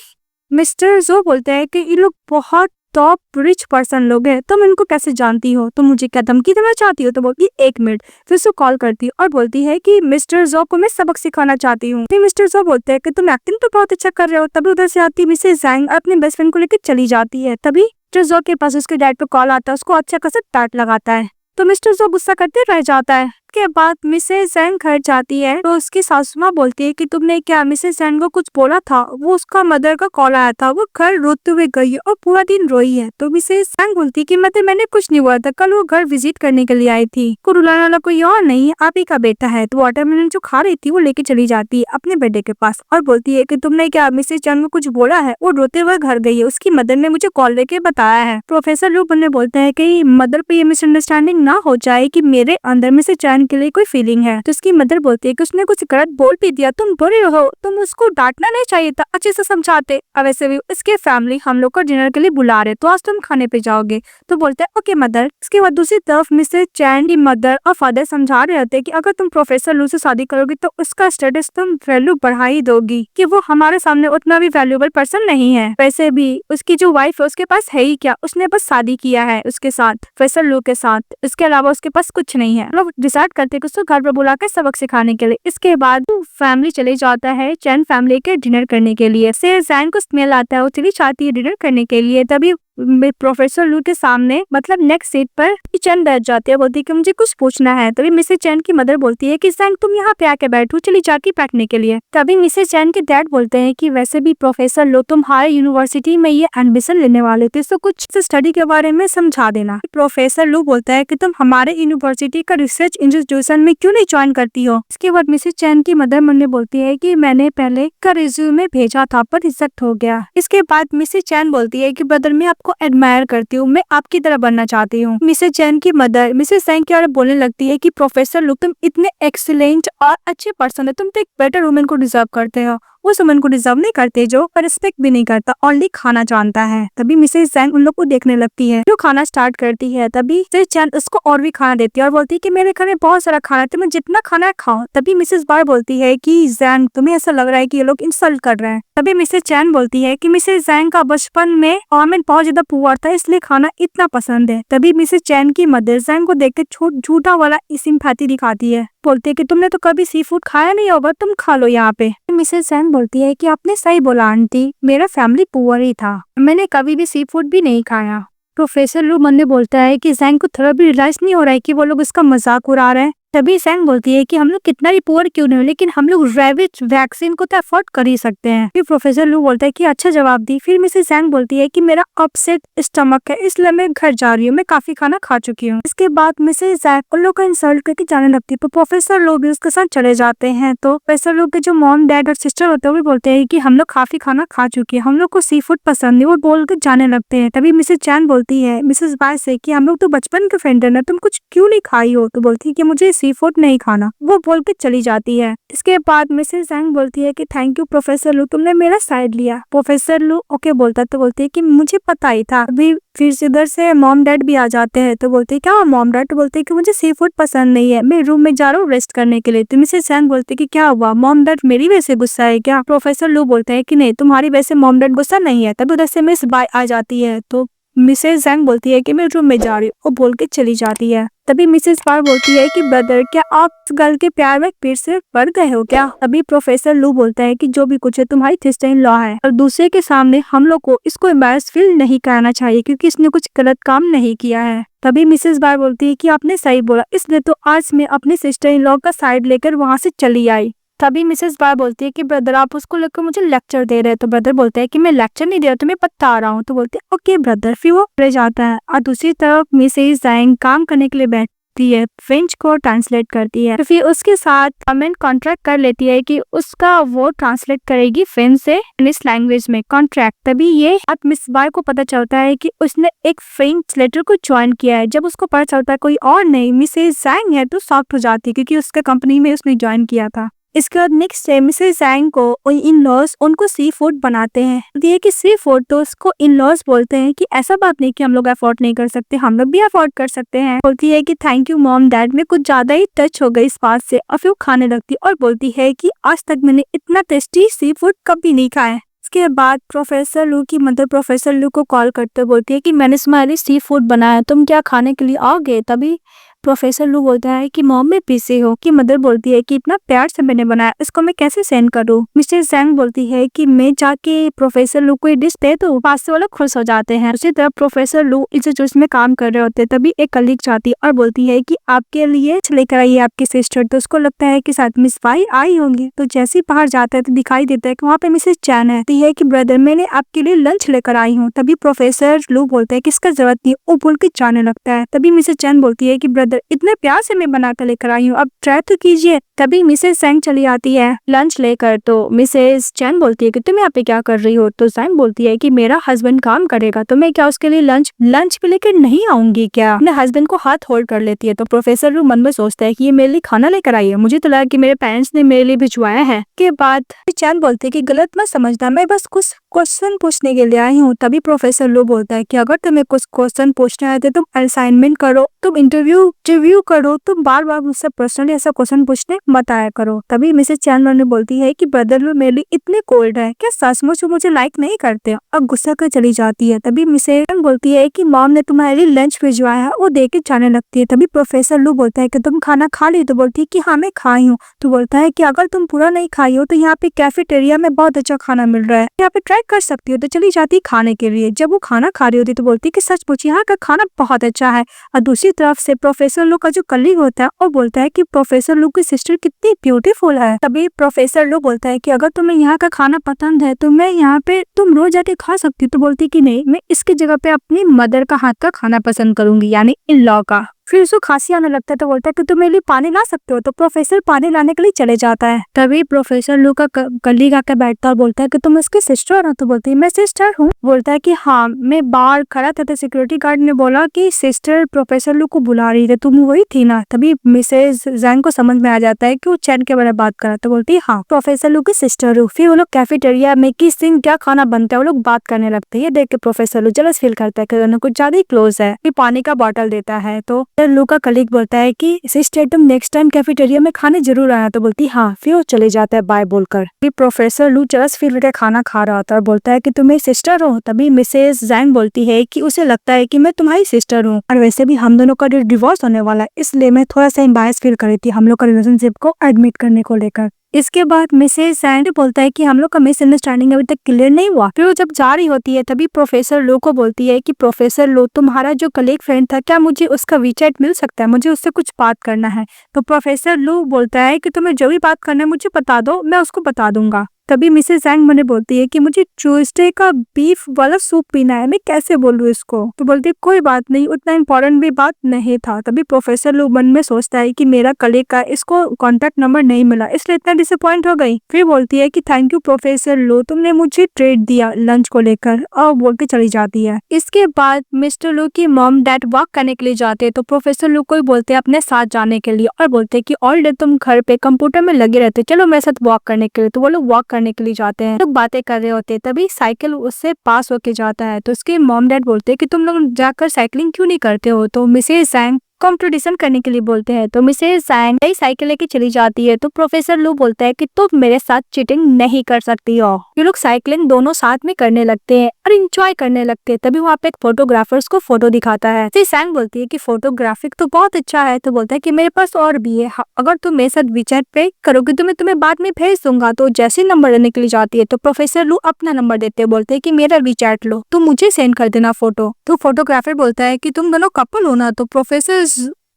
मिस्टर जो बोलते हैं कि ये लोग बहुत टॉप रिच पर्सन लोग हैं, तुम इनको कैसे जानती हो, तुम मुझे क्या धमकी देना चाहती हो? तो बोलती एक मिनट। फिर उसको कॉल करती है और बोलती है कि मिस्टर जो को मैं सबक सिखाना चाहती हूँ। फिर मिस्टर जो बोलते हैं कि तुम एक्टिंग तो बहुत अच्छा कर रहे हो। तभी उधर से आती मिसेस जैंग अपने बेस्ट फ्रेंड को लेकर चली जाती है। तभी मिस्टर जो के पास उसके डैड पे कॉल आता है, उसको अच्छा खासा डांट लगाता है। तो मिस्टर जो गुस्सा करते रह जाता है। के बाद मिसेस जैंग घर जाती है तो उसकी सासू माँ बोलती है कि तुमने क्या मिसेस जैंग को कुछ बोला था? वो उसका मदर का कॉल आया था, वो घर रोते हुए गई और पूरा दिन रोई है। तो मिसेस जैंग बोलती है कि मैंने कुछ नहीं हुआ था, कल वो घर विजिट करने के लिए आई थी, को रुलाने वाला कोई और नहीं, आप ही का बेटा है। तो वाटरमेलन जो खा रही थी वो लेके चली जाती है अपने बेटे के पास और बोलती है कि तुमने क्या मिसेस जैंग को कुछ बोला है? वो रोते हुए घर गई है, उसकी मदर ने मुझे कॉल लेके बताया है। प्रोफेसर लू ने बोलते हैं कि मदर पे ये मिसअंडरस्टैंडिंग ना हो जाए कि मेरे अंदर मिसेस जैंग के लिए कोई फीलिंग है। तो उसकी मदर बोलती है कि उसने कुछ गलत बोल भी दिया, तुम बुरे हो, तुम उसको डांटना नहीं चाहिए था, अच्छे से समझाते। और वैसे भी उसके फैमिली हम लोग को डिनर के लिए बुला रहे, तो आज तुम खाने पे जाओगे। तो बोलते हैं ओके मदर। इसके बाद दूसरी तरफ मिसेस चैन की मदर और फादर समझा रहे होते कि अगर तुम प्रोफेसर लू से शादी करोगी तो उसका स्टेटस तुम वैल्यू बढ़ा ही दोगी, कि वो हमारे सामने उतना भी वैल्यूएबल पर्सन नहीं है। वैसे भी उसकी जो वाइफ है उसके पास है ही क्या, उसने बस शादी किया है उसके साथ, प्रोफेसर लू के साथ, इसके अलावा उसके पास कुछ नहीं है। लोग डिसाइड करते कि उसको घर पर बुला कर सबक सिखाने के लिए। इसके बाद फैमिली चले जाता है चैन फैमिली के डिनर करने के लिए। जैन को स्मेल आता है, वो चली जाती है डिनर करने के लिए। तभी प्रोफेसर लू के सामने मतलब नेक्स्ट सीट पर चैन बैठ जाती है, बोलती है कि मुझे कुछ पूछना है। तभी मिसेस चैन की मदर बोलती है कि जैन तुम यहाँ पे आके बैठो, चली जाके बैठने के लिए। तभी मिसेस चैन के डैड बोलते हैं कि वैसे भी प्रोफेसर लू तुम्हारे यूनिवर्सिटी में ये एडमिशन लेने वाले थे, तो कुछ स्टडी के बारे में समझा देना। प्रोफेसर लू बोलता है कि तुम हमारे यूनिवर्सिटी का रिसर्च इंस्टीट्यूशन में क्यों नहीं ज्वाइन करती हो। इसके बाद मिसेस चैन की मदर मुझे बोलती है कि मैंने पहले का रिज्यूमे भेजा था पर रिजेक्ट हो गया। इसके बाद मिसेस चैन बोलती है कि ब्रदर मैं आपको एडमायर करती हूँ, मैं आपकी तरह बनना चाहती हूँ। मिसेस चैन की मदर मिसेस जैंग की ओर बोलने लगती है कि प्रोफेसर लू तुम इतने एक्सीलेंट और अच्छे पर्सन है, तुम तो एक बेटर वुमेन को डिजर्व करते हो। वो सुमन को डिजर्व नहीं करते, जो रिस्पेक्ट भी नहीं करता, ओनली खाना जानता है। तभी मिसेज जैंग उन लोग को देखने लगती है, जो खाना स्टार्ट करती है। तभी मिसेज चैन उसको और भी खाना देती है और बोलती है कि मेरे घर में बहुत सारा खाना है, तुम्हें जितना खाना है खाओ। तभी मिसेज बार बोलती है कि जैंग तुम्हें ऐसा लग रहा है कि ये लोग इंसल्ट कर रहे हैं। तभी मिसेज चैन बोलती है कि मिसेज जैंग का बचपन में ऑर्मेंट बहुत ज्यादा पुअर था, इसलिए खाना इतना पसंद है। तभी मिसेज चैन की मदर जैंग को देख के झूठा वाला सिंपैथी दिखाती है, बोलती है कि तुमने तो कभी सी फूड खाया नहीं होगा, तुम खा लो यहाँ पे। मिसेज जैंग बोलती है कि आपने सही बोला आंटी, मेरा फैमिली पुअर ही था, मैंने कभी भी सी फूड भी नहीं खाया। प्रोफेसर लू मन में बोलता है कि जैंग को थोड़ा भी रियलाइज नहीं हो रहा है कि वो लोग इसका मजाक उड़ा रहे हैं। तभी जैंग बोलती है कि हम लोग कितना भी पुअर क्यों नहीं हो, लेकिन हम लोग रैबिट वैक्सीन को तो अफोर्ड कर ही सकते हैं। फिर प्रोफेसर लू बोलता है कि अच्छा जवाब दी। फिर मिसेस जैंग बोलती है कि मेरा अपसेट स्टमक है, इसलिए मैं घर जा रही हूँ, मैं काफी खाना खा चुकी हूँ। इसके बाद मिसेस जैंग उन लोग का इंसल्ट करके जाने लगती है, तो प्रोफेसर लू भी उसके साथ चले जाते हैं। तो प्रोफेसर लू के जो मॉम डैड और सिस्टर होते हैं वो बोलते हैं कि हम लोग काफी खाना खा चुके हैं, हम लोग को सी फूड पसंद नहीं, वो बोल के जाने लगते हैं। तभी मिसेस चैन बोलती है मिसेस बाय से कि हम लोग तो बचपन के फ्रेंड है ना, तुम कुछ क्यों नहीं खाई हो। तो बोलती है कि मुझे सी फूड नहीं खाना, वो बोल के चली जाती है। इसके बाद मिसेस जैंग बोलती है कि थैंक यू प्रोफेसर लू, तुमने मेरा साइड लिया। प्रोफेसर लू ओके बोलता तो बोलती है कि मुझे पता ही था। अभी फिर इधर से मॉम डैड भी आ जाते हैं, तो बोलते है क्या मॉम डैड, तो बोलते है कि मुझे सी फूड पसंद नहीं है, मैं रूम में जा रहा हूँ रेस्ट करने के लिए। तो मिसेस जैंग बोलती है कि क्या हुआ, मॉम डैड मेरी वजह से गुस्सा है क्या। प्रोफेसर लू बोलते है कि नहीं, तुम्हारी वजह से मॉम डैड गुस्सा नहीं है। तभी उधर से मिस बाय आ जाती है, तो मिसेस जैंग बोलती है कि मैं रूम में जा रही हूँ, वो बोल के चली जाती है। तभी मिसेस बार बोलती है कि ब्रदर क्या आप इस गर्ल के प्यार में फिर से पड़ गए हो क्या। तभी प्रोफेसर लू बोलता है कि जो भी कुछ है तुम्हारी सिस्टर इन लॉ है और दूसरे के सामने हम लोग को इसको एम्बैरेस फील नहीं कराना चाहिए क्योंकि इसने कुछ गलत काम नहीं किया है। तभी मिसेस बार बोलती है कि आपने सही बोला, इसलिए तो आज मैं अपनी सिस्टर इन लॉ का साइड लेकर वहाँ से चली आई। तभी मिसेस बार बोलती है कि ब्रदर आप उसको लेकर मुझे लेक्चर दे रहे हैं। तो ब्रदर बोलते हैं कि मैं लेक्चर नहीं दे रहा, तुम्हें बता रहा हूँ। तो बोलते हैं ओके ब्रदर, फिर वो रह जाता है। और दूसरी तरफ मिसेस जैंग काम करने के लिए बैठती है, फ्रेंच को ट्रांसलेट करती है। तो फिर उसके साथ गवर्नमेंट कॉन्ट्रैक्ट कर लेती है कि उसका वो ट्रांसलेट करेगी फ्रेंच से इंग्लिश लैंग्वेज में कॉन्ट्रैक्ट। तभी ये अब मिस बार को पता चलता है कि उसने एक फ्रेंच लेटर को ज्वाइन किया है। जब उसको पता चलता है कोई और नहीं मिसेस जैंग है, तो शॉक्ड हो जाती है क्योंकि उसके कंपनी में उसने ज्वाइन किया था। इसके बाद नेक्स्ट डे मिसेस जैंग को इन लॉज उनको सी फूड बनाते हैं। ये कि सी फूड तो उसको इन लॉज बोलते हैं कि ऐसा बात नहीं कि हम लोग अफोर्ड नहीं कर सकते, हम लोग भी अफोर्ड कर सकते हैं। बोलती है कि थैंक यू मॉम डैड, में कुछ ज्यादा ही टच हो गई इस बात से। और फिर वो खाने लगती और बोलती है कि आज तक मैंने इतना टेस्टी सी फूड कभी नहीं खाया। इसके बाद प्रोफेसर लू की मदर प्रोफेसर लू को कॉल करते बोलती है कि मैंने तुम्हारे लिए सी फूड बनाया, तुम क्या खाने के लिए आओगे। तभी प्रोफेसर लू बोलता है कि मॉम मैं बिजी हूँ। कि मदर बोलती है कि इतना प्यार से मैंने बनाया, इसको मैं कैसे सेंड करूँ। मिसेस जैंग बोलती है कि मैं जाके प्रोफेसर लू को डिश दे दो। पास से वो लोग खुश हो जाते हैं। उसी तरह प्रोफेसर लू इस में काम कर रहे होते हैं, तभी एक कलीग जाती है और बोलती है कि आपके लिए लेकर आई है आपकी सिस्टर। तो उसको लगता है कि शायद मिस बाई आई होंगी। तो जैसे ही बाहर जाता है तो दिखाई देता है कि वहाँ पे मिसेस चैन है। है कि ब्रदर मैंने आपके लिए लंच लेकर आई हूँ। तभी प्रोफेसर लू बोलता है कि इसका जरूरत नहीं, वो बोल के जाने लगता है। तभी मिसेस चैन बोलती है कि ब्रदर इतने प्यार से मैं बना कर लेकर आई हूँ, अब ट्राई तो कीजिए। तभी मिसेस जैंग चली आती है लंच लेकर। तो मिसेस चैन बोलती है कि तुम यहाँ पे क्या कर रही हो। तो जैंग बोलती है कि मेरा हस्बैंड काम करेगा, तो मैं क्या उसके लिए लंच पे लेकर नहीं आऊंगी क्या। अपने हस्बैंड को हाथ होल्ड कर लेती है। तो प्रोफेसर लू मन में सोचता है कि ये मेरे लिए खाना लेकर आई है, मुझे तो लगा कि मेरे पेरेंट्स ने मेरे लिए भिजवाया है। के बाद चैन बोलते है कि गलत मत समझना, मैं बस कुछ क्वेश्चन पूछने के लिए आई हूँ। तभी प्रोफेसर लू बोलता है कि अगर तुम्हें कुछ क्वेश्चन पूछना है तो तुम असाइनमेंट करो, तुम इंटरव्यू करो, तुम बार बार मुझसे पर्सनली ऐसा क्वेश्चन पूछने मत आया करो। तभी मिसेस चैन ने बोलती है कि ब्रदर लू मेरे लिए इतने कोल्ड है, क्या सचमुच मुझे लाइक नहीं करते। अब गुस्सा कर चली जाती है। तभी मिसेस चैन बोलती है कि मॉम ने तुम्हारे लिए लंच भिजवाया है, वो देके जाने लगती है। तभी प्रोफेसर लू बोलता है कि तुम खाना खा ली। तो बोलती है कि हाँ मैं खाई हूँ। तो बोलता है कि अगर तुम पूरा नहीं खाई हो तो यहाँ पे कैफेटेरिया में बहुत अच्छा खाना मिल रहा है, यहाँ पे ट्राई कर सकती हो। तो चली जाती है खाने के लिए। जब वो खाना खा रही होती तो बोलती है कि सच पूछिए यहाँ का खाना बहुत अच्छा है। और दूसरी तरफ से प्रोफेसर लू का जो कलीग होता है वो बोलता है कि प्रोफेसर लू की सिस्टर कितनी ब्यूटीफुल है। तभी प्रोफेसर लू बोलता है कि अगर तुम्हें यहाँ का खाना पसंद है तो मैं यहाँ पे तुम रोज जाके खा सकती हो। तो बोलती है कि नहीं, मैं इसकी जगह पे अपनी मदर का हाथ का खाना पसंद करूंगी, यानी इन लॉ का। फिर उसको खांसी आने लगता है तो बोलता है कि तुम मेरे लिए पानी ला सकते हो, तो प्रोफेसर पानी लाने के लिए चले जाता है। तभी प्रोफेसर लू का कलीग आकर बैठता है और बोलता है कि तुम उसकी सिस्टर हो, तो बोलती है मैं सिस्टर हूँ। बोलता है कि हाँ, मैं बाहर खड़ा था तो सिक्योरिटी गार्ड ने बोला कि सिस्टर प्रोफेसर लू को बुला रही थी, तुम वही थी ना। तभी मिसेज जैंग को समझ में आ जाता है कि वो चैन के बारे में बात कर रहा, तो बोलती है हाँ, प्रोफेसर लू की सिस्टर हूँ। फिर वो लोग कैफेटेरिया में किस दिन क्या खाना बनता है वो लोग बात करने लगते हैं। ये देख के प्रोफेसर लू जेलस फील करता है कि दोनों कुछ ज्यादा ही क्लोज है। फिर पानी का बॉटल देता है तो लू का कलीग बोलता है कि सिस्टर तुम नेक्स्ट टाइम कैफेटेरिया में खाने जरूर आना, तो बोलती हाँ। फिर वो चले जाता है बाय बोलकर। फिर प्रोफेसर लू जेलस फील करके खाना खा रहा था और बोलता है कि तुम मेरी सिस्टर हो। तभी मिसेज जैंग बोलती है कि उसे लगता है कि मैं तुम्हारी सिस्टर हूँ और वैसे भी हम दोनों का डिवोर्स होने वाला है, इसलिए मैं थोड़ा सा एम्बारेस फील कर रही थी हम लोग का रिलेशनशिप को एडमिट करने को लेकर। इसके बाद मिसेज जैंग बोलता है कि हम लोग का मिसअंडरस्टैंडिंग अभी तक क्लियर नहीं हुआ। फिर वो जब जा रही होती है तभी प्रोफेसर लो को बोलती है कि प्रोफेसर लो, तुम्हारा जो कलीग फ्रेंड था क्या मुझे उसका वीचैट मिल सकता है, मुझे उससे कुछ बात करना है। तो प्रोफेसर लो बोलता है कि तुम्हें जो भी बात करना है मुझे बता दो, मैं उसको बता दूंगा। तभी मिसेस जैंग मुझे बोलती है कि मुझे ट्यूसडे का बीफ वाला सूप पीना है, मैं कैसे बोलूँ इसको। तो बोलती है कोई बात नहीं, उतना इम्पोर्टेंट भी बात नहीं था। तभी प्रोफेसर लो मन में सोचता है कि मेरा कलीग का इसको कॉन्टेक्ट नंबर नहीं मिला, इसलिए इतना डिसअपॉइंट हो गई। फिर बोलती है कि थैंक यू प्रोफेसर लो, तुमने मुझे ट्रीट दिया लंच को लेकर, और बोल के चली जाती है। इसके बाद मिस्टर लो की मॉम डैड वॉक करने के लिए जाते हैं तो प्रोफेसर लो को बोलते हैं अपने साथ जाने के लिए और बोलते हैं कि ऑल डे तुम घर पे कंप्यूटर में लगे रहते, चलो मेरे साथ वॉक करने के लिए। तो वो लोग वॉक करने के लिए जाते हैं, लोग बातें कर रहे होते हैं। तभी साइकिल उससे पास होके जाता है तो उसके मॉम डैड बोलते हैं कि तुम लोग जाकर साइकिलिंग क्यों नहीं करते हो। तो मिसेस जैंग कंपटीशन करने के लिए बोलते हैं तो मिसेस जैंग नई साइकिल लेके चली जाती है तो प्रोफेसर लू बोलता है कि तुम मेरे साथ चीटिंग नहीं कर सकती हो। ये लोग साइकिलिंग दोनों साथ में करने लगते हैं और इंजॉय करने लगते हैं। तभी वहाँ पे एक फोटोग्राफर्स को फोटो दिखाता है। फिर जैंग बोलती है कि फोटोग्राफिक तो बहुत अच्छा है, तो बोलता है कि मेरे पास और भी है, अगर तुम मेरे साथ विचैट पे करोगे तो मैं तुम्हें बाद में भेज दूंगा। तो जैसे नंबर लेने के लिए जाती है तो प्रोफेसर लू अपना नंबर देते हैं, बोलते हैं कि मेरा विचैट लो, तुम मुझे सेंड कर देना फोटो। तो फोटोग्राफर बोलता है कि तुम दोनों कपल हो ना। तो प्रोफेसर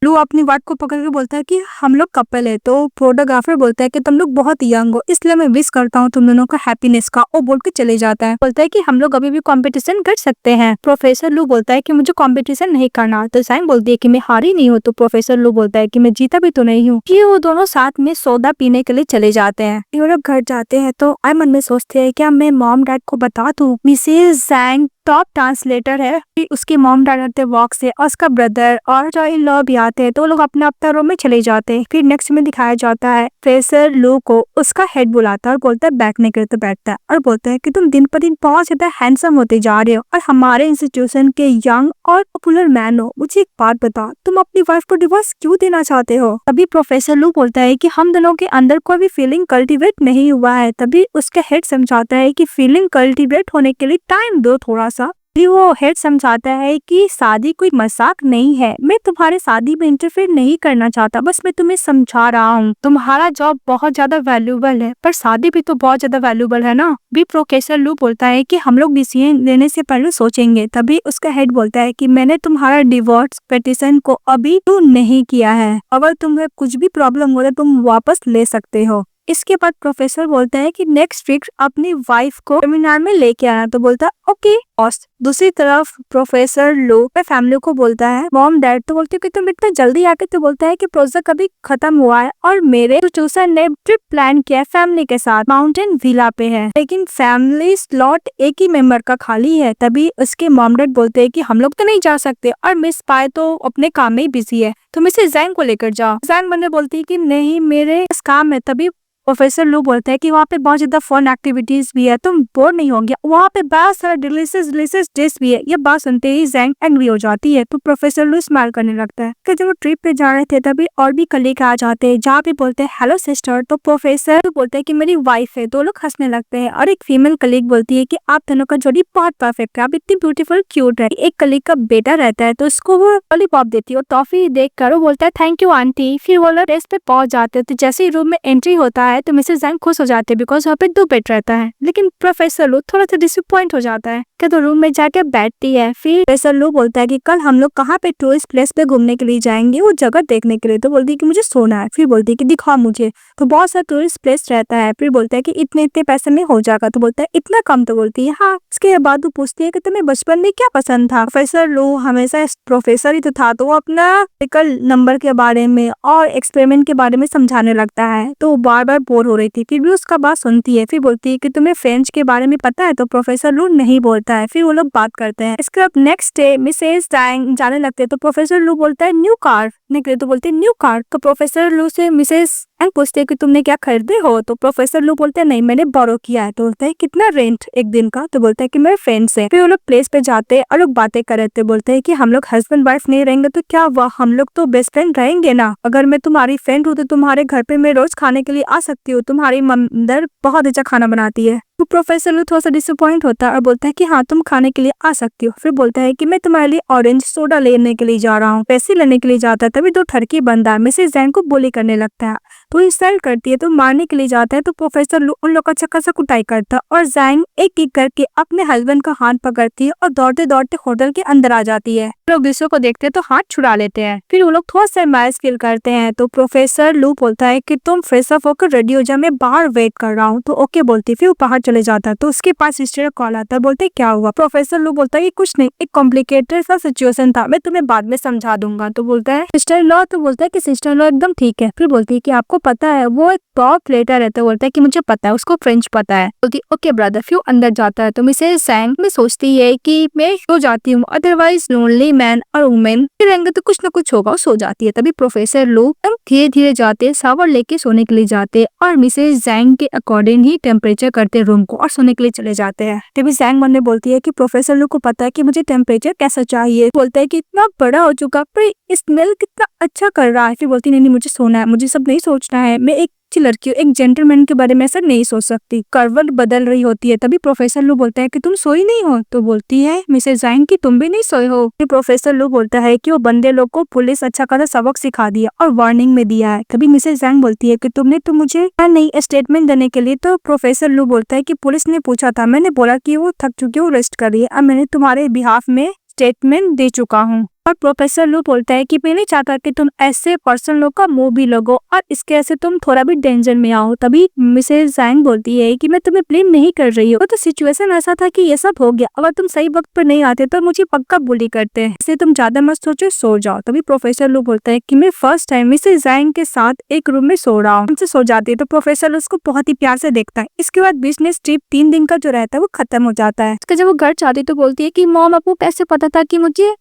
लू अपनी बात को पकड़ के बोलता है कि हम लोग कपल है। तो फोटोग्राफर बोलता है कि तुम लोग बहुत यंग हो, इसलिए मैं विश करता हूँ तुम दोनों का हैप्पीनेस का, और बोल के चले जाता है। बोलता है कि हम लोग अभी भी कंपटीशन कर सकते हैं। प्रोफेसर लू बोलता है कि मुझे कंपटीशन नहीं करना। तो जैंग बोलती है कि मैं हारी नहीं हूँ। तो प्रोफेसर लू बोलता है कि मैं जीता भी तो नहीं हूँ। ये वो दोनों साथ में सोडा पीने के लिए चले जाते हैं। ये लोग घर जाते हैं तो आई मन में सोचते हैं क्या मैं मॉम डैड को बता दूं। मिसेस जैंग टॉप ट्रांसलेटर है, उसकी मॉम डैड आते वॉक से और उसका ब्रदर और जो इन लॉ भी आते हैं तो लोग अपना अपना रूम में चले जाते हैं। फिर नेक्स्ट में दिखाया जाता है प्रोफेसर लू को उसका हेड बुलाता है और बोलता है बैठने के लिए, तो बैठता है और बोलता है कि तुम दिन पर दिन बहुत ज्यादा हैंडसम होते जा रहे हो और हमारे इंस्टीट्यूशन के यंग और पॉपुलर मैन हो, मुझे एक बात बता, तुम अपनी वाइफ को डिवोर्स क्यों देना चाहते हो। तभी प्रोफेसर लू बोलता है कि हम दोनों के अंदर कोई भी फीलिंग कल्टीवेट नहीं हुआ है। तभी उसका हेड समझाता है कि फीलिंग कल्टीवेट होने के लिए टाइम दो थोड़ा सा। वो हेड समझाता है कि शादी कोई मजाक नहीं है, मैं तुम्हारे शादी में इंटरफेयर नहीं करना चाहता, बस मैं तुम्हें समझा रहा हूँ, तुम्हारा जॉब बहुत ज्यादा वैल्यूबल है पर शादी भी तो बहुत ज्यादा वैल्यूबल है ना। भी प्रोफेसर लू बोलता है कि हम लोग डिसीजन लेने से पहले सोचेंगे। तभी उसका हेड बोलता है कि मैंने तुम्हारा डिवोर्स पिटीशन को अभी तो नहीं किया है, अगर तुम्हें कुछ भी प्रॉब्लम हो तो तुम वापस ले सकते हो। इसके बाद प्रोफेसर बोलता है कि नेक्स्ट वीक अपनी वाइफ को सेमिनार में लेके आना। तो बोलता है ओके बॉस। दूसरी तरफ प्रोफेसर लो अपने फैमिली को बोलता है मॉम डैड, तो बोलते है कि तुम इतना जल्दी आके। तो बोलता है कि प्रोजेक्ट अभी खत्म हुआ है और मेरे ट्यूटर ने ट्रिप प्लान किया फैमिली के साथ माउंटेन विला पे है, लेकिन फैमिली स्लॉट एक ही मेंबर का खाली है। तभी उसके मॉम डैड बोलते है कि हम लोग तो नहीं जा सकते और मिस पाए तो अपने काम में ही बिजी है, तो मिसेस जैंग को लेकर जाओ। जैंग बंदे बोलती है कि नहीं मेरे काम है। तभी प्रोफेसर लू बोलता है कि वहाँ पे बहुत ज्यादा फन एक्टिविटीज भी है, तुम बोर नहीं होंगे, वहाँ पे बहुत सारा डिलीशियस डिश भी है। ये बात सुनते ही जैंग एंग्री हो जाती है तो प्रोफेसर लू स्माइल करने लगता है। कि जब वो ट्रिप पे जा रहे थे तभी और भी कलीग आ जाते हैं जहाँ पे बोलते हैं हेलो सिस्टर। तो प्रोफेसर बोलते हैं कि मेरी वाइफ है, दो लोग हंसने लगते हैं और एक फीमेल कलीग बोलती है कि आप दोनों का जोड़ी बहुत परफेक्ट है, आप इतनी ब्यूटीफुल क्यूट है। एक कलीग का बेटा रहता है तो उसको वो लॉलीपॉप देती है और टॉफी देख कर वो बोलता है थैंक यू आंटी। फिर वो लोग रेस्ट पे पहुंच जाते हैं। तो जैसे ही रूम में एंट्री होता है तो मिसेस जैंग खुश हो जाते हैं बिकॉज वहाँ पे 2 बेड रहता है, लेकिन प्रोफेसर लू थोड़ा सा डिसअपॉइंट हो जाता है के तो रूम में जाके बैठती है। फिर प्रोफेसर लू बोलता है कि कल हम लोग कहाँ पे टूरिस्ट प्लेस पे घूमने के लिए जाएंगे, वो जगह देखने के लिए। तो बोलती है कि मुझे सोना है। फिर बोलती है कि दिखाओ मुझे। तो बहुत सारा टूरिस्ट प्लेस रहता है। फिर बोलता है कि इतने इतने पैसे में हो जाएगा। तो बोलता है इतना कम। तो बोलती है हाँ। इसके बाद वो पूछती है कि तुम्हें बचपन में क्या पसंद था। प्रोफेसर लू हमेशा प्रोफेसर ही तो था, तो वो अपना नंबर के बारे में और एक्सपेरिमेंट के बारे में समझाने लगता है। तो वो बार बार बोर हो रही थी, फिर भी उसका बात सुनती है। फिर बोलती है कि तुम्हें फ्रेंच के बारे में पता है। तो प्रोफेसर लू नहीं बोलता है। फिर वो लोग बात करते हैं। इसके बाद नेक्स्ट डे मिसेस जैंग जाने लगते हैं। तो प्रोफेसर लू बोलता है न्यू कार निकले। तो बोलते हैं न्यू कार। तो प्रोफेसर लू से मिसेस पूछते हैं कि तुमने क्या खरीदे हो। तो प्रोफेसर लू बोलते हैं नहीं, मैंने बोरो किया है। तो बोलता है कितना रेंट एक दिन का। तो बोलता है कि मेरे फ्रेंड से। फिर वो लोग प्लेस पे जाते हैं और लोग बातें कर रहे थे। बोलते हैं कि हम लोग हस्बैंड वाइफ नहीं रहेंगे तो क्या हुआ, हम लोग तो बेस्ट फ्रेंड रहेंगे ना। अगर मैं तुम्हारी फ्रेंड हूँ तो तुम्हारे घर पे मैं रोज खाने के लिए आ सकती हूँ, तुम्हारी मदर बहुत अच्छा खाना बनाती है। तो प्रोफेसर लू थोड़ा सा डिसअपॉइंट होता है और बोलता है कि हाँ तुम खाने के लिए आ सकती हो। फिर बोलता है कि मैं तुम्हारे लिए ऑरेंज सोडा लेने के लिए जा रहा हूँ। पैसे लेने के लिए जाता है, तभी दो ठरकी बंदा मिसेस जैंग को बोली करने लगता है। तो इंसल्ट करती है, तो मारने के लिए जाता है। तो प्रोफेसर लू उन लोग का अच्छा खासा कुटाई करता है और जैंग एक एक करके अपने हस्बैंड का हाथ पकड़ती है और दौड़ते दौड़ते होटल के अंदर आ जाती है। लोग दूसरों को देखते हैं तो हाथ छुड़ा लेते हैं। फिर वो लोग थोड़ा सा एम्बैरेस फील करते हैं। तो प्रोफेसर लू बोलता है कि तुम फ्रेश अप होकर रेडी हो जा, मैं बाहर वेट कर रहा हूँ। तो ओके बोलती, फिर वो बाहर चले जाता है। तो उसके पास सिस्टर का कॉल आता है। बोलते क्या हुआ। प्रोफेसर लू बोलता है कि कुछ नहीं, एक कॉम्प्लिकेटेड सा सिचुएशन था, मैं तुम्हें बाद में समझा दूंगा। तो बोलता है सिस्टर लॉ। तो बोलता है कि सिस्टर लॉ एकदम ठीक है। फिर बोलती है कि आपको पता है वो एक टॉप लेटर है। तो बोलता है कि मुझे पता है, उसको फ्रेंच पता है। बोलती ओके ब्रदर। फिर अंदर जाता है। तो मिसेस जैंग में सोचती है कि मैं सो जाती हूँ, अदरवाइज लोनली मैन और वुमेन रहेंगे तो कुछ ना कुछ होगा। सो जाती है। तभी प्रोफेसर लू धीरे धीरे जाते, शावर लेके सोने के लिए जाते और मिसेस जैंग के अकॉर्डिंग ही टेम्परेचर करते रूम को और सोने के लिए चले जाते हैं। तभी जैंग मन में बोलती है कि प्रोफेसर लू को पता है कि मुझे टेम्परेचर कैसा चाहिए। बोलता है कि इतना बड़ा हो चुका पर स्मेल कितना अच्छा कर रहा है। फिर बोलती नहीं, मुझे सोना है, मुझे सब नहीं सोचना है, मैं एक अच्छी लड़की हूँ, एक जेंटलमैन के बारे में ऐसा नहीं सोच सकती। करवट बदल रही होती है। तभी प्रोफेसर लू बोलता है कि तुम सोई नहीं हो। तो बोलती है मिसेस जैंग कि तुम भी नहीं सोए हो। फिर प्रोफेसर लू बोलता है कि वो बंदे लोग को पुलिस अच्छा खासा सबक सिखा दिया और वार्निंग में दिया है। तभी मिसेस जैंग बोलती है कि तुमने तो मुझे नहीं स्टेटमेंट देने के लिए। तो प्रोफेसर लू बोलता है कि पुलिस ने पूछा था, मैंने बोला कि वो थक चुकी है, वो रेस्ट कर रही है, अब मैंने तुम्हारे बिहाफ में स्टेटमेंट दे चुका हूँ। और प्रोफेसर लू बोलता है कि मैं नहीं चाहता कि तुम ऐसे पर्सन लोग का मुंह भी लगो और इसके ऐसे तुम थोड़ा भी डेंजर में आओ। तभी मिसेस जैंग बोलती है कि मैं तुम्हें ब्लेम नहीं कर रही हूँ, तो सिचुएशन ऐसा था कि ये सब हो गया, अगर तुम सही वक्त पर नहीं आते तो मुझे पक्का बुली करते हैं, इसलिए तुम ज्यादा मत सोचो, सो जाओ। तभी प्रोफेसर लू बोलता है कि मैं फर्स्ट टाइम मिसेस जैंग के साथ एक रूम में सो रहा हूँ। उनसे सो जाती है। तो प्रोफेसर उसको बहुत ही प्यार से देखता है। इसके बाद बिजनेस ट्रिप 3 दिन का जो रहता है वो खत्म हो जाता है। जब वो घर जाती तो बोलती है कि मॉम आपको कैसे पता था कि मुझे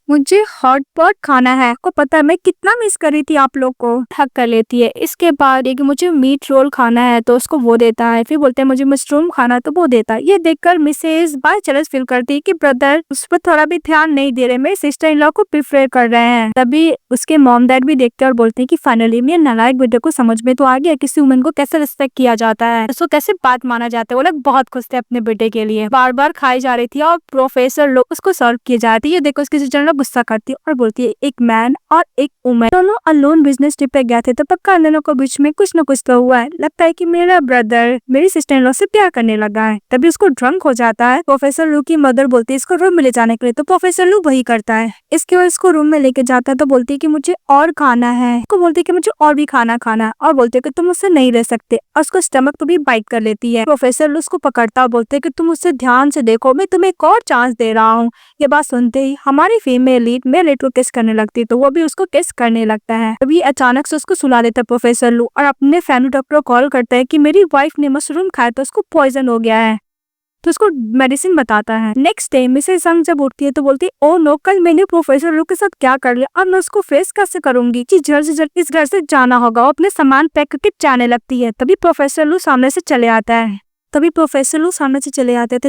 हॉट पॉट खाना है, आपको पता है मैं कितना मिस कर रही थी आप लोग को। हक कर लेती है। इसके बाद कि मुझे मीट रोल खाना है तो उसको वो देता है। फिर बोलते हैं मुझे मशरूम खाना है तो वो देता है। ये देखकर मिसेस बाय चांस फील करती है कि ब्रदर उस पर थोड़ा भी ध्यान नहीं दे रहे, मेरे सिस्टर इन लॉ को प्रेफर कर रहे हैं। तभी उसके मॉम डैड भी देखते हैं और बोलते हैं कि फाइनली मेरे नालायक बेटे को समझ में तो आ गया किसी वुमन को कैसे रिस्पेक्ट किया जाता है, उसको कैसे बात माना जाता है। वो लोग बहुत खुश थे अपने बेटे के लिए। बार बार खाई जा रही थी और प्रोफेसर लोग उसको सर्व किए जाती है। ये देखो उसकी सिस्टर लोग गुस्सा करती है और बोलती है एक मैन और एक वुमन दोनों अलोन बिजनेस ट्रिप पे गए थे, तो पक्का इन दोनों को बीच में कुछ न कुछ तो हुआ है। लगता है कि मेरा ब्रदर मेरी सिस्टर इन लॉ से प्यार करने लगा है। तभी उसको ड्रंक हो जाता है। प्रोफेसर लू की मदर बोलती है इसको रूम में ले जाने के लिए, तो प्रोफेसर लू वही करता है। इसके बाद इसको रूम में लेके जाता है तो बोलती है कि मुझे और खाना है, उसको बोलती है कि मुझे और भी खाना है और बोलते है कि तुम मुझसे नहीं रह सकते और उसको स्टमक तो भी बाइट कर लेती है। प्रोफेसर लू उसको पकड़ता और बोलते है कि तुम मुझसे ध्यान से देखो, मैं तुम्हें एक और चांस दे रहा हूँ। ये बात सुनते ही हमारी फीमेल लीड मेरे को किस करने लगती है, तो वो भी उसको किस करने लगता है। तभी अचानक से उसको सुला देता है प्रोफेसर लू और अपने फैमिली डॉक्टर को कॉल करता है कि मेरी वाइफ ने मशरूम खाया तो उसको पॉइजन हो गया है, तो उसको मेडिसिन बताता है। नेक्स्ट डे मिसेस जंग जब उठती है तो बोलती है ओ नो, कल मैंने प्रोफेसर लू के साथ क्या कर लिया, अब मैं उसको फेस कैसे करूंगी कि जल्द से जल्द इस घर से जाना होगा। वो अपने सामान पैक करके जाने लगती है। तभी प्रोफेसर लू सामने से चले आता है। तो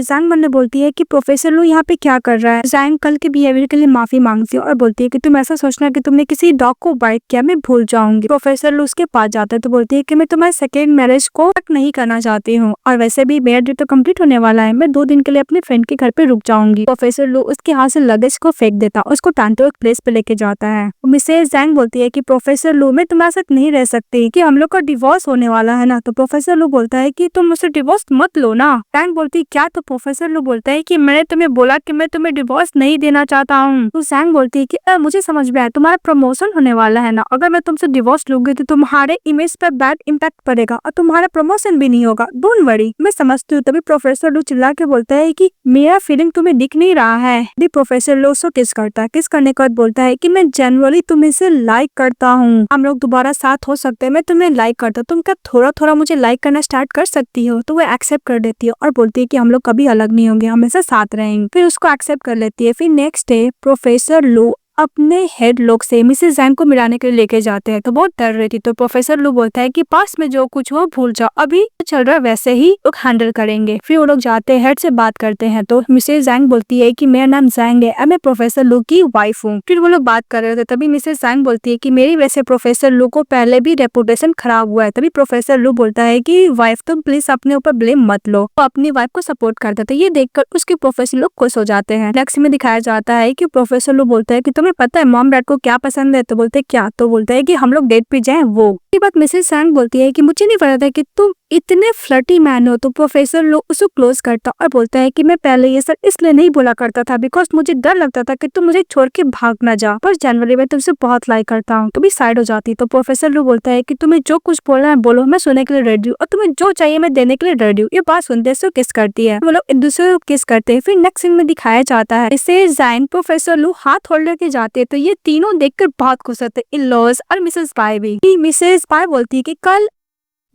जैंग मन ने बोलती है कि प्रोफेसर लू यहाँ पे क्या कर रहा है। जैंग कल के बिहेवियर के लिए माफी मांगती है और बोलती है कि तुम ऐसा सोचना कि तुमने किसी डॉग को बाइट किया, मैं भूल जाऊंगी। प्रोफेसर लू उसके पास जाता है तो बोलती है कि मैं तुम्हारे सेकेंड मैरिज को तक नहीं करना चाहती हूँ और वैसे भी मेरा डे तो कम्प्लीट होने वाला है, मैं 2 दिन के लिए अपने फ्रेंड के घर पे रुक जाऊंगी। प्रोफेसर लू उसके हाथ से लगेज को फेंक देता, उसको टांटो एक प्लेस पे लेके जाता है। मिसेस जैंग बोलती है कि प्रोफेसर लू मैं तुम्हारे साथ नहीं रह सकती, कि हम लोग का डिवोर्स होने वाला है ना। तो प्रोफेसर लू बोलता है कि तुम मुझसे डिवोर्स मत लो ना। जैंग बोलती क्या? तो प्रोफेसर लू बोलता है कि मैंने तुम्हें बोला कि मैं तुम्हें डिवोर्स नहीं देना चाहता हूँ। तो जैंग बोलती है कि मुझे समझ में आया, तुम्हारा प्रमोशन होने वाला है ना, अगर मैं तुमसे डिवोर्स लूंगी तो तुम्हारे इमेज पर बैड इम्पैक्ट पड़ेगा और तुम्हारा प्रमोशन भी नहीं होगा, डोंट वरी, मैं समझती हूँ। तभी प्रोफेसर लू चिल्ला के बोलता है कि मेरा फीलिंग तुम्हें दिख नहीं रहा है। तभी प्रोफेसर लू उसको किस करता है, किस करने के बाद बोलता है कि मैं जनरली तुम्हें से लाइक करता हूँ, हम लोग दोबारा साथ हो सकते हैं, मैं तुम्हें लाइक करता हूँ, तुम क्या थोड़ा थोड़ा मुझे लाइक करना स्टार्ट कर सकती हो? तो वो एक्सेप्ट कर देती है और बोलती है कि हम लोग कभी अलग नहीं होंगे, हमेशा साथ रहेंगे। फिर उसको एक्सेप्ट कर लेती है। फिर नेक्स्ट डे प्रोफेसर लू अपने हेड लोग से मिसेस जैंग को मिलाने के लिए लेके जाते हैं। तो बहुत डर रही थी, तो प्रोफेसर लू बोलता है कि पास में जो कुछ हो भूल जाओ, अभी चल रहा है वैसे ही लोग हैंडल करेंगे। फिर वो लोग जाते हैं, हेड से बात करते हैं। तो मिसेस जैंग बोलती है कि मेरा नाम जैंग है, मैं प्रोफेसर लू की वाइफ हूँ। फिर वो लोग बात कर रहे थे, तभी मिसेस जैंग बोलती है कि मेरी वजह से प्रोफेसर लू को पहले भी रेपुटेशन खराब हुआ है। तभी प्रोफेसर लू बोलता है कि वाइफ तुम प्लीज अपने ऊपर ब्लेम मत लो, वो अपनी वाइफ को सपोर्ट करते थे। ये देखकर उसके प्रोफेसर लोग खुश हो जाते हैं। नेक्स्ट में दिखाया जाता है कि प्रोफेसर लू बोलता है कि तुम्हें पता है मॉम डैड को क्या पसंद है? तो बोलते हैं क्या? तो बोलता है कि हम लोग डेट पे जाएं वो। ये बात मिसेस जैंग बोलती है कि मुझे नहीं पता था कि तुम इतने फ्लर्टी मैन हो। तो प्रोफेसर लोग उसको क्लोज करता और बोलता है कि मैं पहले ये सब इसलिए नहीं बोला करता था बिकॉज मुझे डर लगता था कि तुम मुझे छोड़ के भाग ना जाओ, पर जनवरी में तुमसे बहुत लाइक करता हूँ। तो भी साइड हो जाती। तो प्रोफेसर लोग बोलता है कि तुम्हें जो कुछ बोलना है बोलो, मैं सुनने के लिए रेडी हूँ और तुम्हें जो चाहिए मैं देने के लिए रेडी हूँ। ये बात सुनते से किस करती है, वो लोग एक दूसरे को किस करते हैं। फिर नेक्स्ट सीन में दिखाया जाता है इससे जैंग प्रोफेसर लू हाथ होल्डर के जाते हैं। तो ये तीनों देखकर बहुत खुश होते, इन लॉज और मिसेस पाई भी। मिसेस पाई बोलती है कि कल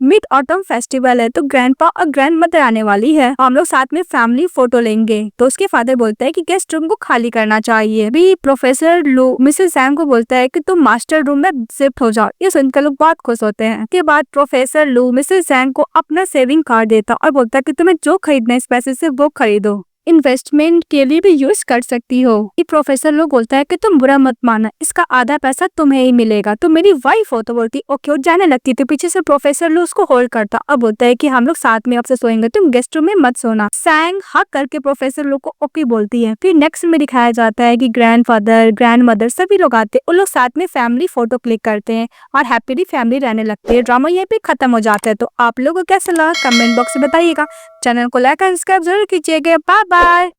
मिड ऑटम फेस्टिवल है तो ग्रैंडपा और ग्रैंड मदर आने वाली है, हम लोग साथ में फैमिली फोटो लेंगे। तो उसके फादर बोलता है कि गेस्ट रूम को खाली करना चाहिए। भी प्रोफेसर लू मिसेस सैम को बोलता है कि तुम मास्टर रूम में शिफ्ट हो जाओ। ये सुनकर लोग बहुत खुश होते हैं। के बाद प्रोफेसर लू मिसेस सैम को अपना सेविंग कार्ड देता और बोलता है कि तुम्हें जो खरीदना है इस पैसे से वो खरीदो, इन्वेस्टमेंट के लिए भी यूज कर सकती हो। ये प्रोफेसर लोग बोलता है कि तुम बुरा मत माना, इसका आधा पैसा तुम्हें ही मिलेगा, तुम मेरी वाइफ हो। तो बोलती ओके, और जाने लगती। तो पीछे से प्रोफेसर लोग उसको होल्ड करता और बोलता है कि हम लोग साथ में अब से सोएंगे, तुम गेस्ट रूम में मत सोना। सैंग हक करके प्रोफेसर लोग को ओके बोलती है। फिर नेक्स्ट में दिखाया जाता है कि ग्रैंडफादर ग्रैंड मदर सभी लोग आते हैं, उन लोग साथ में फैमिली फोटो क्लिक करते हैं और हैप्पीली फैमिली रहने लगती है। ड्रामा यहीं पे खत्म हो जाता है। तो आप लोगों को कैसा लगा कमेंट बॉक्स में बताइएगा। चैनल को लाइक और सब्सक्राइब जरूर कीजिएगा। Bye bye.